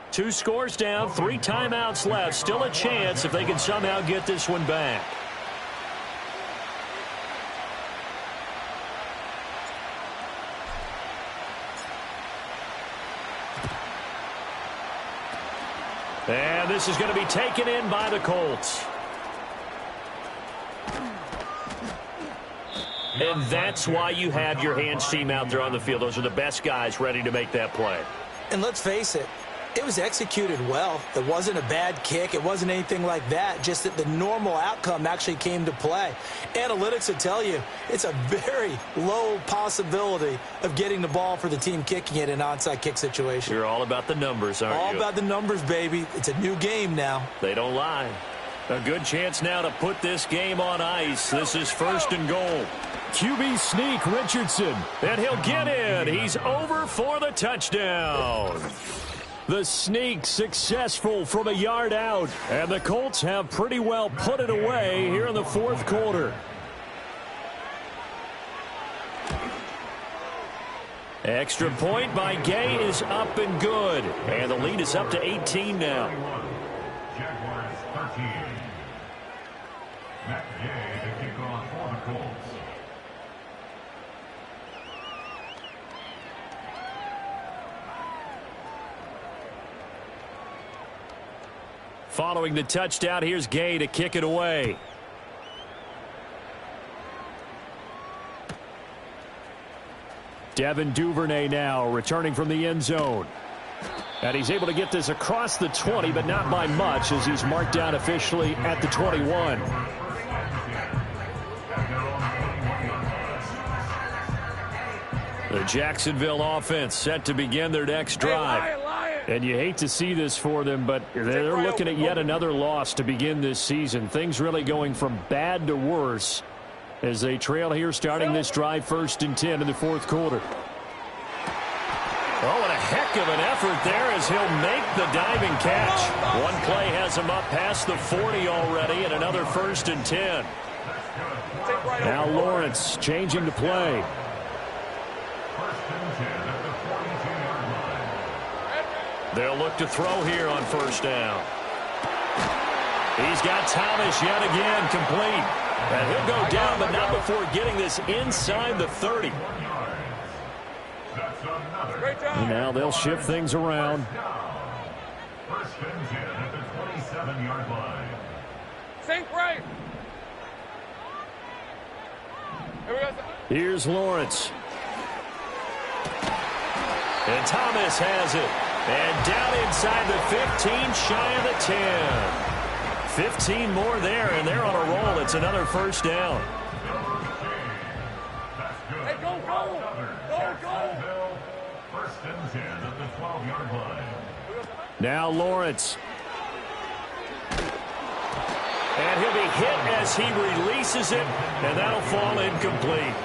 Two scores down, 3 timeouts left. Still a chance if they can somehow get this one back. And this is going to be taken in by the Colts. And that's why you have your hands team out there on the field. Those are the best guys ready to make that play. And let's face it, it was executed well. It wasn't a bad kick. It wasn't anything like that. Just that the normal outcome actually came to play. Analytics will tell you it's a very low possibility of getting the ball for the team kicking it in an onside kick situation. You're all about the numbers, aren't you? All about the numbers, baby. It's a new game now. They don't lie. A good chance now to put this game on ice. This is 1st and goal. QB sneak, Richardson. And he'll get in. He's over for the touchdown. The sneak successful from a yard out. And the Colts have pretty well put it away here in the 4th quarter. Extra point by Gay is up and good. And the lead is up to 18 now. Jaguars 13. Matt Gay to kick off for the Colts. Following the touchdown, here's Gay to kick it away. Devin Duvernay now returning from the end zone. And he's able to get this across the 20, but not by much as he's marked down officially at the 21. The Jacksonville offense set to begin their next drive. And you hate to see this for them, but they're looking at yet another loss to begin this season. Things really going from bad to worse as they trail here starting this drive 1st and 10 in the 4th quarter. Oh, and a heck of an effort there as he'll make the diving catch. One play has him up past the 40 already, and another 1st and 10. Now Lawrence changing the play. They'll look to throw here on 1st down. He's got Thomas yet again complete. And he'll go down, but not before getting this inside the 30. And now they'll shift things around. 1st and 10 at the 27-yard line. Sink right. Here we go. Here's Lawrence. And Thomas has it. And down inside the 15, shy of the 10. 15 more there, and they're on a roll. It's another 1st down. Hey, go, go. Go, go. 1st and 10 at the 12-yard line. Now Lawrence. And he'll be hit as he releases it, and that'll fall incomplete.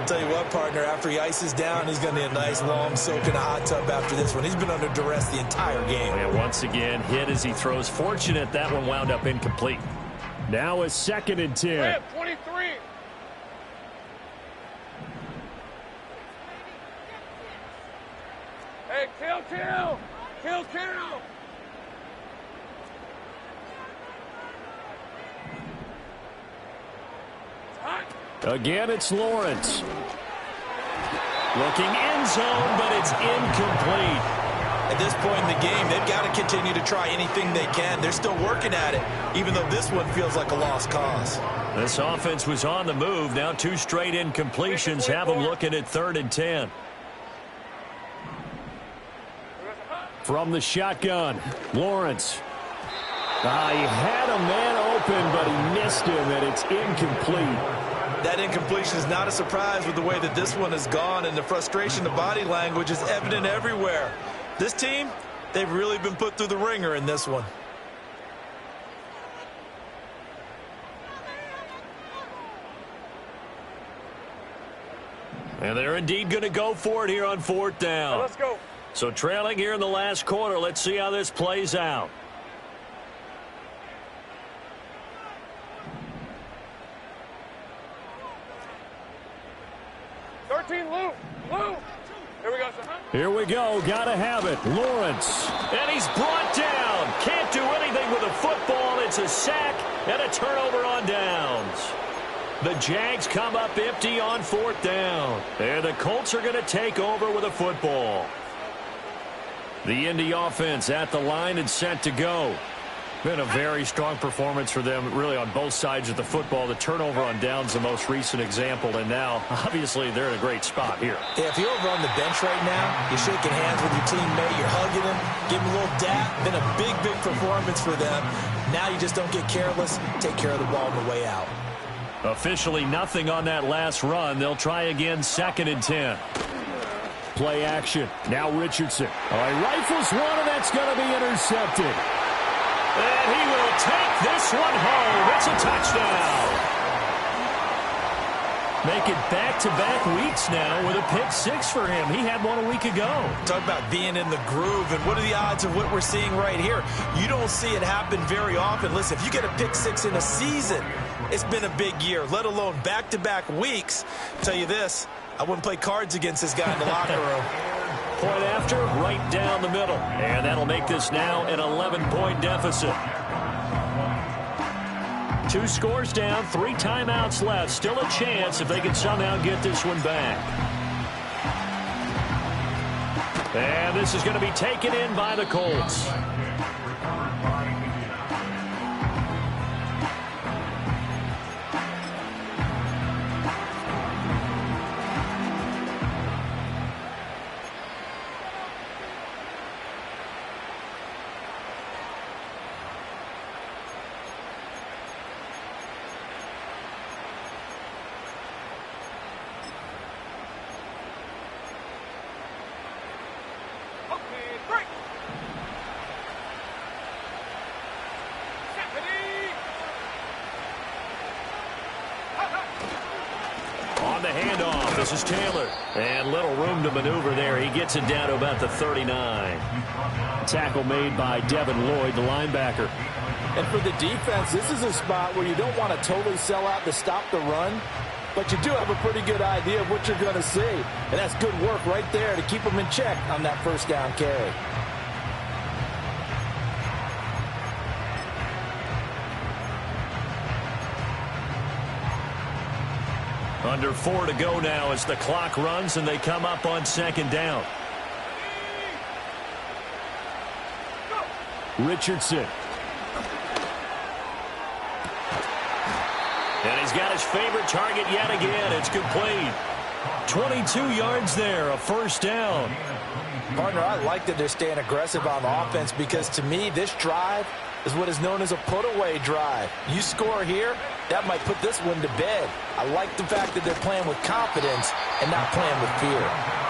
Tell you what, partner, after he ices down, he's going to need a nice long soak in a hot tub after this one. He's been under duress the entire game. And once again, hit as he throws. Fortunate that one wound up incomplete. Now a 2nd and 10. 23. Hey, kill. Again, it's Lawrence. Looking end zone, but it's incomplete. At this point in the game, they've got to continue to try anything they can. They're still working at it, even though this one feels like a lost cause. This offense was on the move. Now 2 straight incompletions have them looking at 3rd and 10. From the shotgun, Lawrence. He had a man open, but he missed him, and it's incomplete. That incompletion is not a surprise with the way that this one has gone, and the frustration, the body language is evident everywhere. This team, they've really been put through the ringer in this one. And they're indeed going to go for it here on 4th down. Let's go. So trailing here in the last quarter. Let's see how this plays out. Lou. Here we go, sir. Here we go. Gotta have it. Lawrence. And he's brought down. Can't do anything with a football. It's a sack and a turnover on downs. The Jags come up empty on 4th down. And the Colts are going to take over with a football. The Indy offense at the line and set to go. Been a very strong performance for them, really, on both sides of the football. The turnover on downs, the most recent example, and now, obviously, they're in a great spot here. Yeah, if you're over on the bench right now, you're shaking hands with your teammate, you're hugging him, give him a little dap. Been a big, big performance for them. Now you just don't get careless. Take care of the ball on the way out. Officially nothing on that last run. They'll try again, 2nd and 10. Play action. Now Richardson. Rifles one, and that's going to be intercepted. And he will take this one home. It's a touchdown. Make it back-to-back weeks now with a pick six for him. He had one a week ago. Talk about being in the groove, and what are the odds of what we're seeing right here? You don't see it happen very often. Listen, if you get a pick six in a season, it's been a big year, let alone back-to-back weeks. I'll tell you this, I wouldn't play cards against this guy in the locker room. Point after, right down the middle. And that'll make this now an 11-point deficit. 2 scores down, 3 timeouts left. Still a chance if they can somehow get this one back. And this is going to be taken in by the Colts. On the handoff, this is Taylor. And little room to maneuver there. He gets it down to about the 39. Tackle made by Devin Lloyd, the linebacker. And for the defense, this is a spot where you don't want to totally sell out to stop the run, but you do have a pretty good idea of what you're going to see. And that's good work right there to keep them in check on that first down carry. Under 4 to go now as the clock runs and they come up on second down. Richardson. And he's got his favorite target yet again. It's complete. 22 yards there, a first down. Partner, I like that they're staying aggressive on offense because to me, this drive is what is known as a put-away drive. You score here, that might put this one to bed. I like the fact that they're playing with confidence and not playing with fear.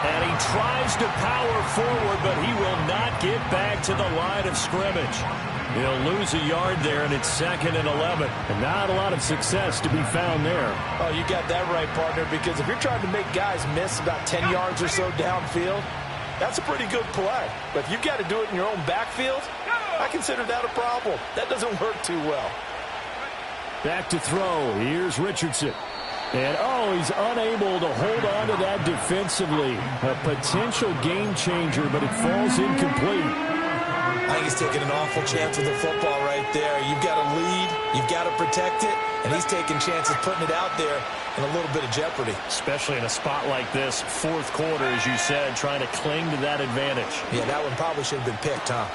And he tries to power forward, but he will not get back to the line of scrimmage. He'll lose a yard there, and it's 2nd and 11. And not a lot of success to be found there. Oh, you got that right, partner, because if you're trying to make guys miss about 10 yards or so downfield, that's a pretty good play. But if you've got to do it in your own backfield, I consider that a problem. That doesn't work too well. Back to throw. Here's Richardson. And, oh, he's unable to hold on to that defensively. A potential game changer, but it falls incomplete. I think he's taking an awful chance with the football right there. You've got to lead, you've got to protect it, and he's taking chances putting it out there in a little bit of jeopardy. Especially in a spot like this, 4th quarter, as you said, trying to cling to that advantage. Yeah, that one probably should have been picked, huh?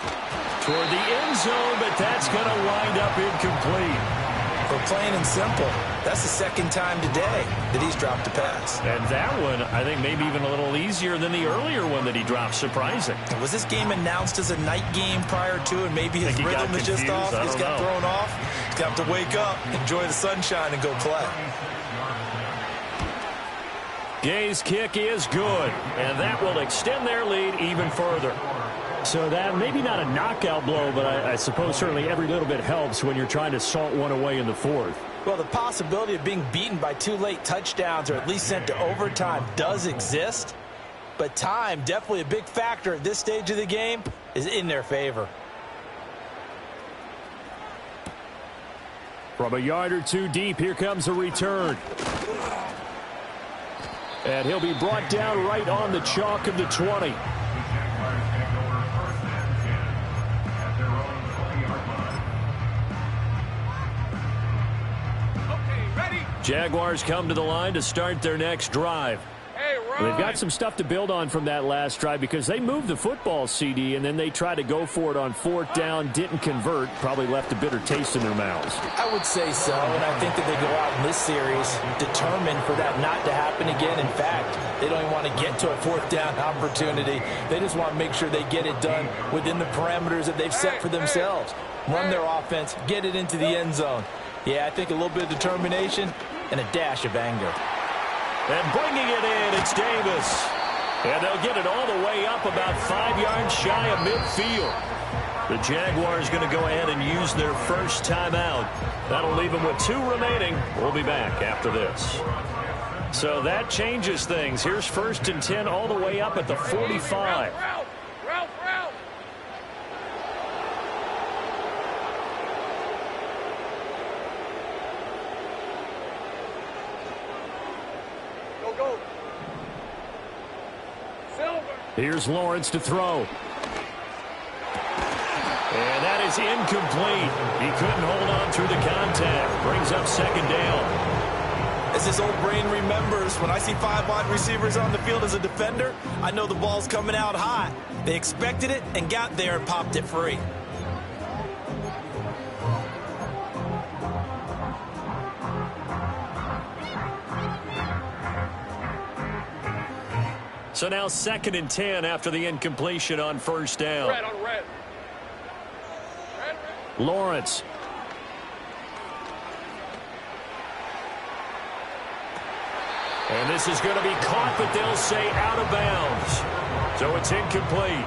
Toward the end zone, but that's going to wind up incomplete. For plain and simple, that's the 2nd time today that he's dropped a pass. And that one, I think, maybe even a little easier than the earlier one that he dropped. Surprising. Was this game announced as a night game prior to, and maybe his rhythm is just off? He's got thrown off. He's got to wake up, enjoy the sunshine, and go play. Gay's kick is good, and that will extend their lead even further. So that maybe not a knockout blow, but I suppose certainly every little bit helps when you're trying to salt one away in the 4th. Well, the possibility of being beaten by 2 late touchdowns or at least sent to overtime does exist, but time, definitely a big factor at this stage of the game, is in their favor. From a yard or 2 deep, here comes a return. And he'll be brought down right on the chalk of the 20. Jaguars come to the line to start their next drive. They've got some stuff to build on from that last drive because they moved the football, CD, and then they tried to go for it on 4th down, didn't convert, probably left a bitter taste in their mouths. I would say so, and I think that they go out in this series determined for that not to happen again. In fact, they don't even want to get to a 4th down opportunity. They just want to make sure they get it done within the parameters that they've set for themselves. Run their offense, get it into the end zone. Yeah, I think a little bit of determination and a dash of anger. And bringing it in, it's Davis. And they'll get it all the way up about 5 yards shy of midfield. The Jaguars going to go ahead and use their first timeout. That'll leave them with 2 remaining. We'll be back after this. So that changes things. Here's 1st and 10 all the way up at the 45. Route. Go. Silver. Here's Lawrence to throw. And that is incomplete. He couldn't hold on through the contact. Brings up 2nd down. As his old brain remembers, when I see 5 wide receivers on the field as a defender, I know the ball's coming out high. They expected it and got there and popped it free. So now 2nd and 10 after the incompletion on 1st down. Red on red. Lawrence. And this is going to be caught, but they'll say out of bounds. So it's incomplete.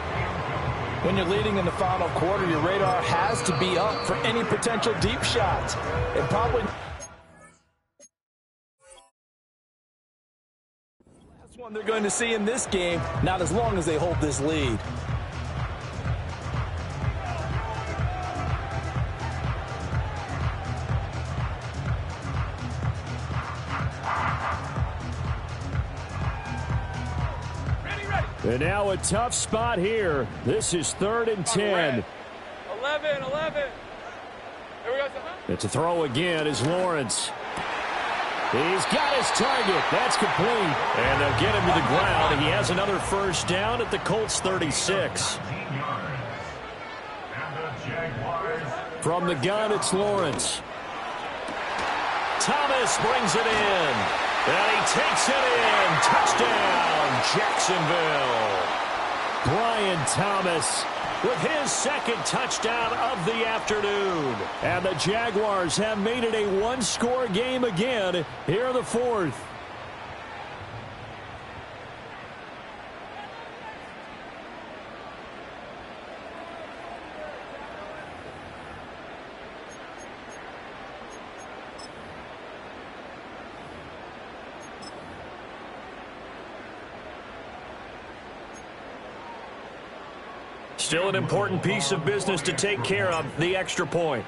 When you're leading in the final quarter, your radar has to be up for any potential deep shots. And probably last one they're going to see in this game, not as long as they hold this lead. And now a tough spot here. This is 3rd and 10. 11. Here we go. It's a throw again is Lawrence. He's got his target. That's complete. And they'll get him to the ground. He has another 1st down at the Colts 36. From the gun, it's Lawrence. Thomas brings it in. And he takes it in. Touchdown, Jacksonville. Brian Thomas with his 2nd touchdown of the afternoon. And the Jaguars have made it a 1-score game again here in the 4th. Still an important piece of business to take care of, the extra point.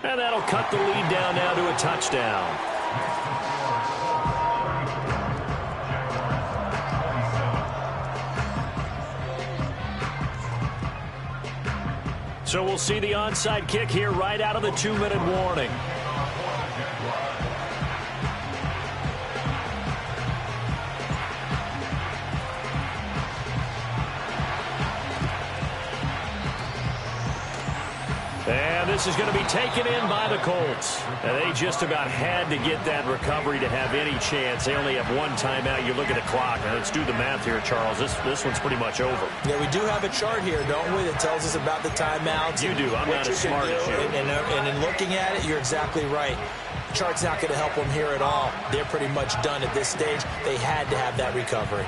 And that'll cut the lead down now to a touchdown. So we'll see the onside kick here right out of the 2-minute warning. And this is going to be taken in by the Colts. And they just about had to get that recovery to have any chance. They only have 1 timeout. You look at the clock. Now let's do the math here, Charles. This one's pretty much over. Yeah, we do have a chart here, don't we, that tells us about the timeouts. You do. I'm not as smart as you. And in looking at it, you're exactly right. The chart's not going to help them here at all. They're pretty much done at this stage. They had to have that recovery.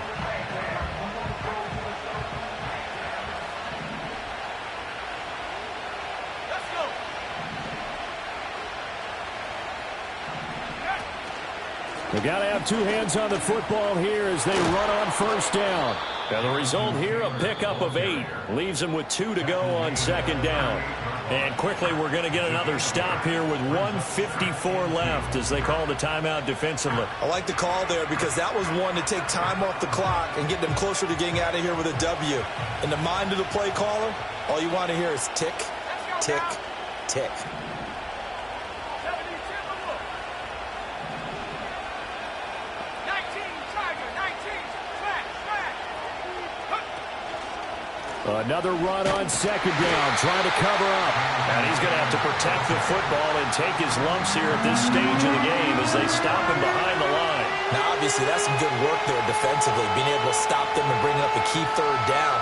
They've got to have 2 hands on the football here as they run on 1st down. Now the result here, a pickup of 8. Leaves them with 2 to go on 2nd down. And quickly we're going to get another stop here with 1:54 left as they call the timeout defensively. I like the call there because that was one to take time off the clock and get them closer to getting out of here with a W. In the mind of the play caller, all you want to hear is tick, tick, tick. Another run on 2nd down, trying to cover up. And he's going to have to protect the football and take his lumps here at this stage of the game as they stop him behind the line. Now, obviously, that's some good work there defensively, being able to stop them and bring up a key 3rd down.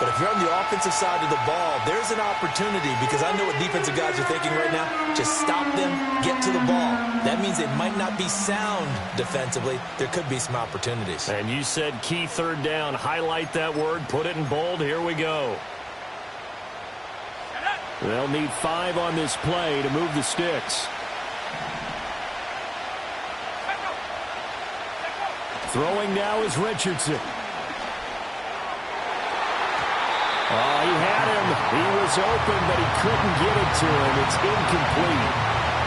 But if you're on the offensive side of the ball, there's an opportunity because I know what defensive guys are thinking right now. Just stop them, get to the ball. That means means they might not be sound defensively. There could be some opportunities. And you said key third down. Highlight that word. Put it in bold. Here we go. They'll need 5 on this play to move the sticks. Throwing now is Richardson. Oh, he had him. He was open, but he couldn't get it to him. It's incomplete.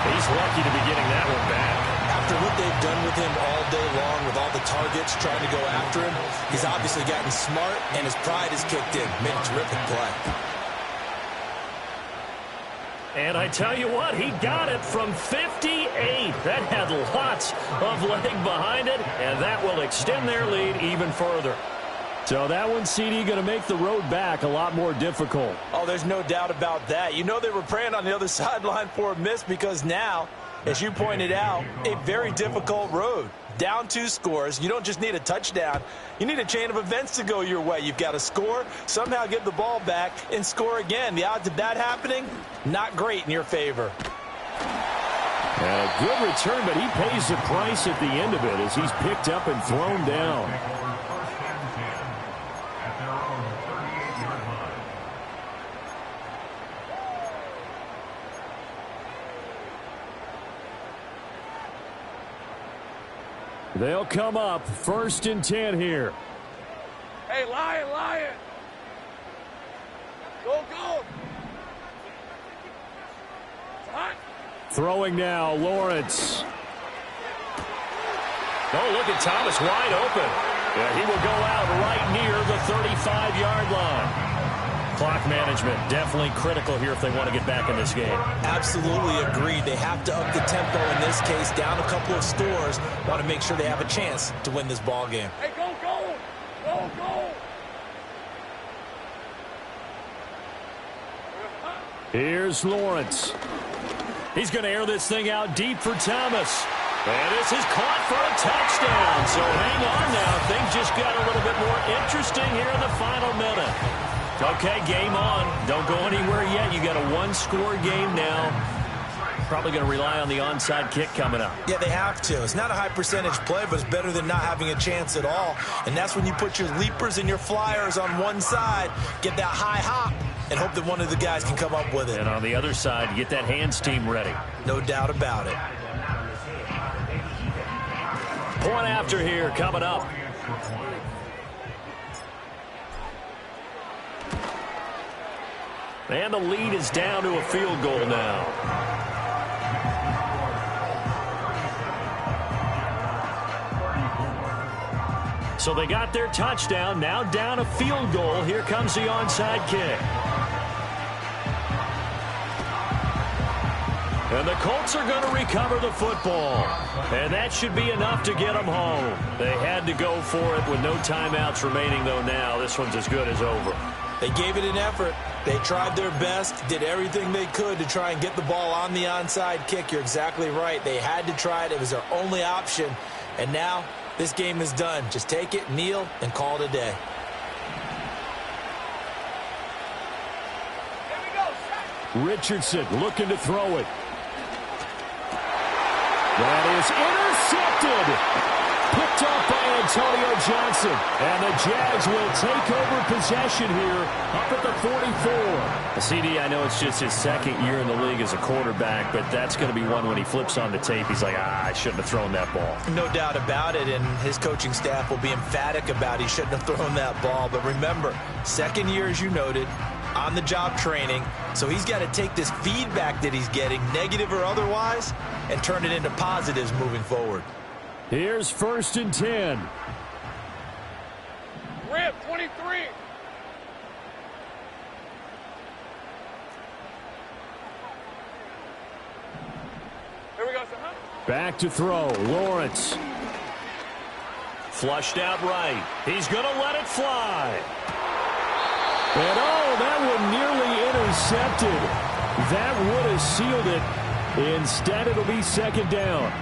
He's lucky to be getting that one back. After what they've done with him all day long, with all the targets trying to go after him, he's obviously gotten smart, and his pride has kicked in. Made a terrific play. And I tell you what, he got it from 58. That had lots of leg behind it, and that will extend their lead even further. So that one, CD, going to make the road back a lot more difficult. Oh, there's no doubt about that. You know they were praying on the other sideline for a miss because now, as you pointed out, a very difficult road. Down 2 scores. You don't just need a touchdown. You need a chain of events to go your way. You've got to score, somehow get the ball back, and score again. The odds of that happening, not great in your favor. And a good return, but he pays the price at the end of it as he's picked up and thrown down. They'll come up 1st and 10 here. Hey, Lion. Go. It's hot. Throwing now, Lawrence. Oh, look at Thomas wide open. Yeah, he will go out right near the 35-yard line. Clock management definitely critical here if they want to get back in this game. Absolutely agreed. They have to up the tempo in this case, down a couple of scores. Want to make sure they have a chance to win this ball game. Hey, go. Here's Lawrence. He's going to air this thing out deep for Thomas. And this is caught for a touchdown. So hang on now. Things just got a little bit more interesting here in the final minute. Okay, game on. Don't go anywhere yet. You got a 1-score game now. Probably going to rely on the onside kick coming up. Yeah, they have to. It's not a high percentage play, but it's better than not having a chance at all. And that's when you put your leapers and your flyers on one side, get that high hop, and hope that one of the guys can come up with it. And on the other side, get that hands team ready. No doubt about it. Point after here coming up. And the lead is down to a field goal now. So they got their touchdown, now down a field goal. Here comes the onside kick. And the Colts are going to recover the football. And that should be enough to get them home. They had to go for it with no timeouts remaining, though now. This one's as good as over. They gave it an effort. They tried their best, did everything they could to try and get the ball on the onside kick. You're exactly right. They had to try it. It was their only option. And now this game is done. Just take it, kneel, and call it a day. Here we go. Richardson looking to throw it. That is intercepted. Picked up by Antonio Johnson. And the Jags will take over possession here up at the 44. CD, I know it's just his 2nd year in the league as a quarterback, but that's going to be one when he flips on the tape. He's like, I shouldn't have thrown that ball. No doubt about it, and his coaching staff will be emphatic about he shouldn't have thrown that ball. But remember, 2nd year, as you noted, on-the-job training. So he's got to take this feedback that he's getting, negative or otherwise, and turn it into positives moving forward. Here's 1st and 10. Rip, 23. Here we go, son. Back to throw. Lawrence. Flushed out right. He's going to let it fly. And oh, that one nearly intercepted. That would have sealed it. Instead, it'll be 2nd down.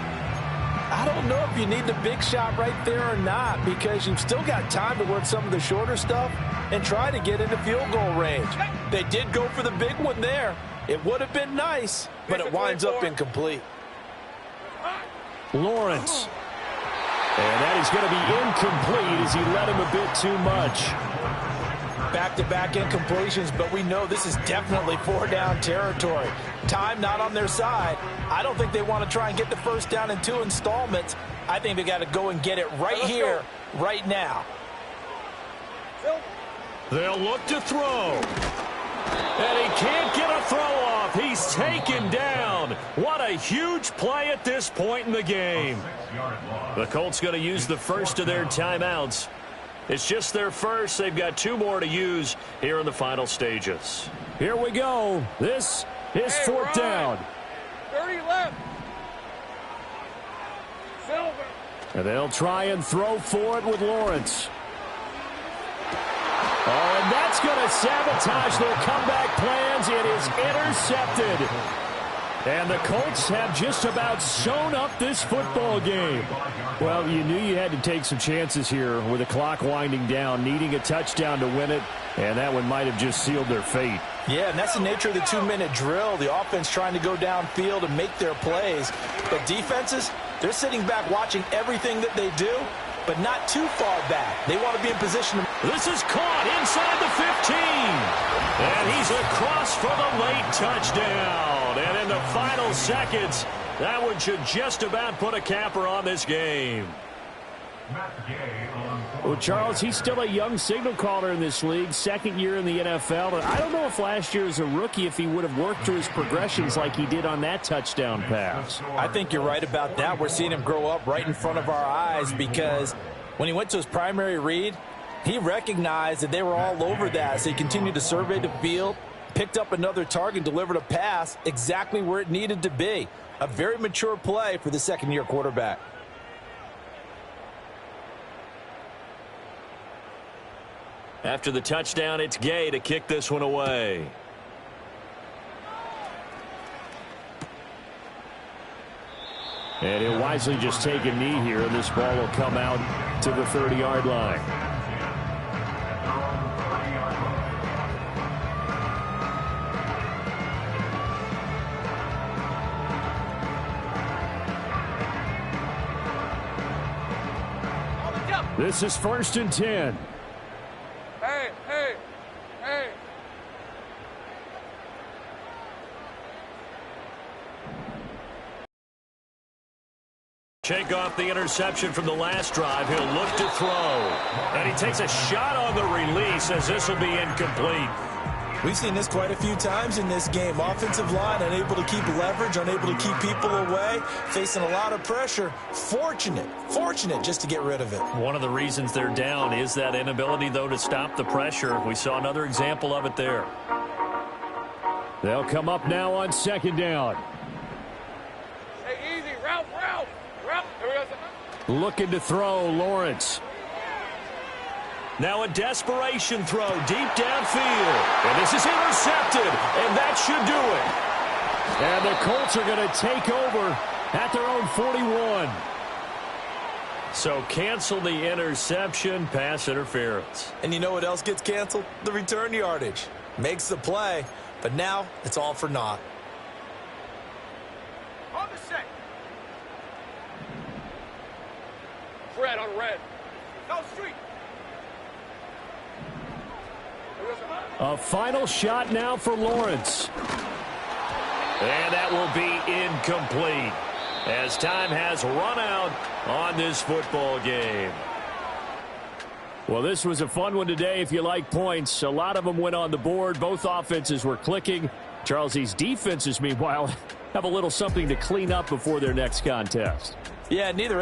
I don't know if you need the big shot right there or not, because you've still got time to work some of the shorter stuff and try to get into field goal range. They did go for the big one there. It would have been nice, but it winds up incomplete. Lawrence. And that is going to be incomplete as he led him a bit too much. Back-to-back incompletions, but we know this is definitely 4-down territory. Time not on their side. I don't think they want to try and get the first down in 2 installments. I think they got to go and get it right here, right now. They'll look to throw. And he can't get a throw off. He's taken down. What a huge play at this point in the game. The Colts going to use the first of their timeouts. It's just their first. They've got 2 more to use here in the final stages. Here we go. This is 4th down. 30 left. Silver. And they'll try and throw for it with Lawrence. Oh, and that's going to sabotage their comeback plans. It is intercepted. And the Colts have just about sewn up this football game. Well, you knew you had to take some chances here with the clock winding down, needing a touchdown to win it, and that one might have just sealed their fate. Yeah, and that's the nature of the 2-minute drill. The offense trying to go downfield and make their plays. But defenses, they're sitting back watching everything that they do, but not too far back. They want to be in position. This is caught inside the 15. And he's across for the late touchdown. And in the final seconds, that one should just about put a capper on this game. Well, Charles, he's still a young signal caller in this league, 2nd year in the NFL. And I don't know if last year as a rookie, if he would have worked through his progressions like he did on that touchdown pass. I think you're right about that. We're seeing him grow up right in front of our eyes because when he went to his primary read, he recognized that they were all over that. So he continued to survey the field, picked up another target, delivered a pass exactly where it needed to be. A very mature play for the 2nd-year quarterback. After the touchdown, it's Gay to kick this one away. And he'll wisely just take a knee here, and this ball will come out to the 30-yard line. This is 1st and 10. Hey, hey, hey. Shake off the interception from the last drive. He'll look to throw. And he takes a shot on the release as this will be incomplete. We've seen this quite a few times in this game. Offensive line unable to keep leverage, unable to keep people away, facing a lot of pressure. Fortunate just to get rid of it. One of the reasons they're down is that inability, though, to stop the pressure. We saw another example of it there. They'll come up now on 2nd down. Hey, easy. Route. Here we go. Looking to throw, Lawrence. Now a desperation throw deep downfield. And this is intercepted. And that should do it. And the Colts are going to take over at their own 41. So cancel the interception, pass interference. And you know what else gets canceled? The return yardage. Makes the play, but now it's all for naught. On the set. Fred on red. No street. A final shot now for Lawrence. And that will be incomplete as time has run out on this football game. Well, this was a fun one today if you like points. A lot of them went on the board. Both offenses were clicking. Charles, these defenses, meanwhile, have a little something to clean up before their next contest. Yeah, neither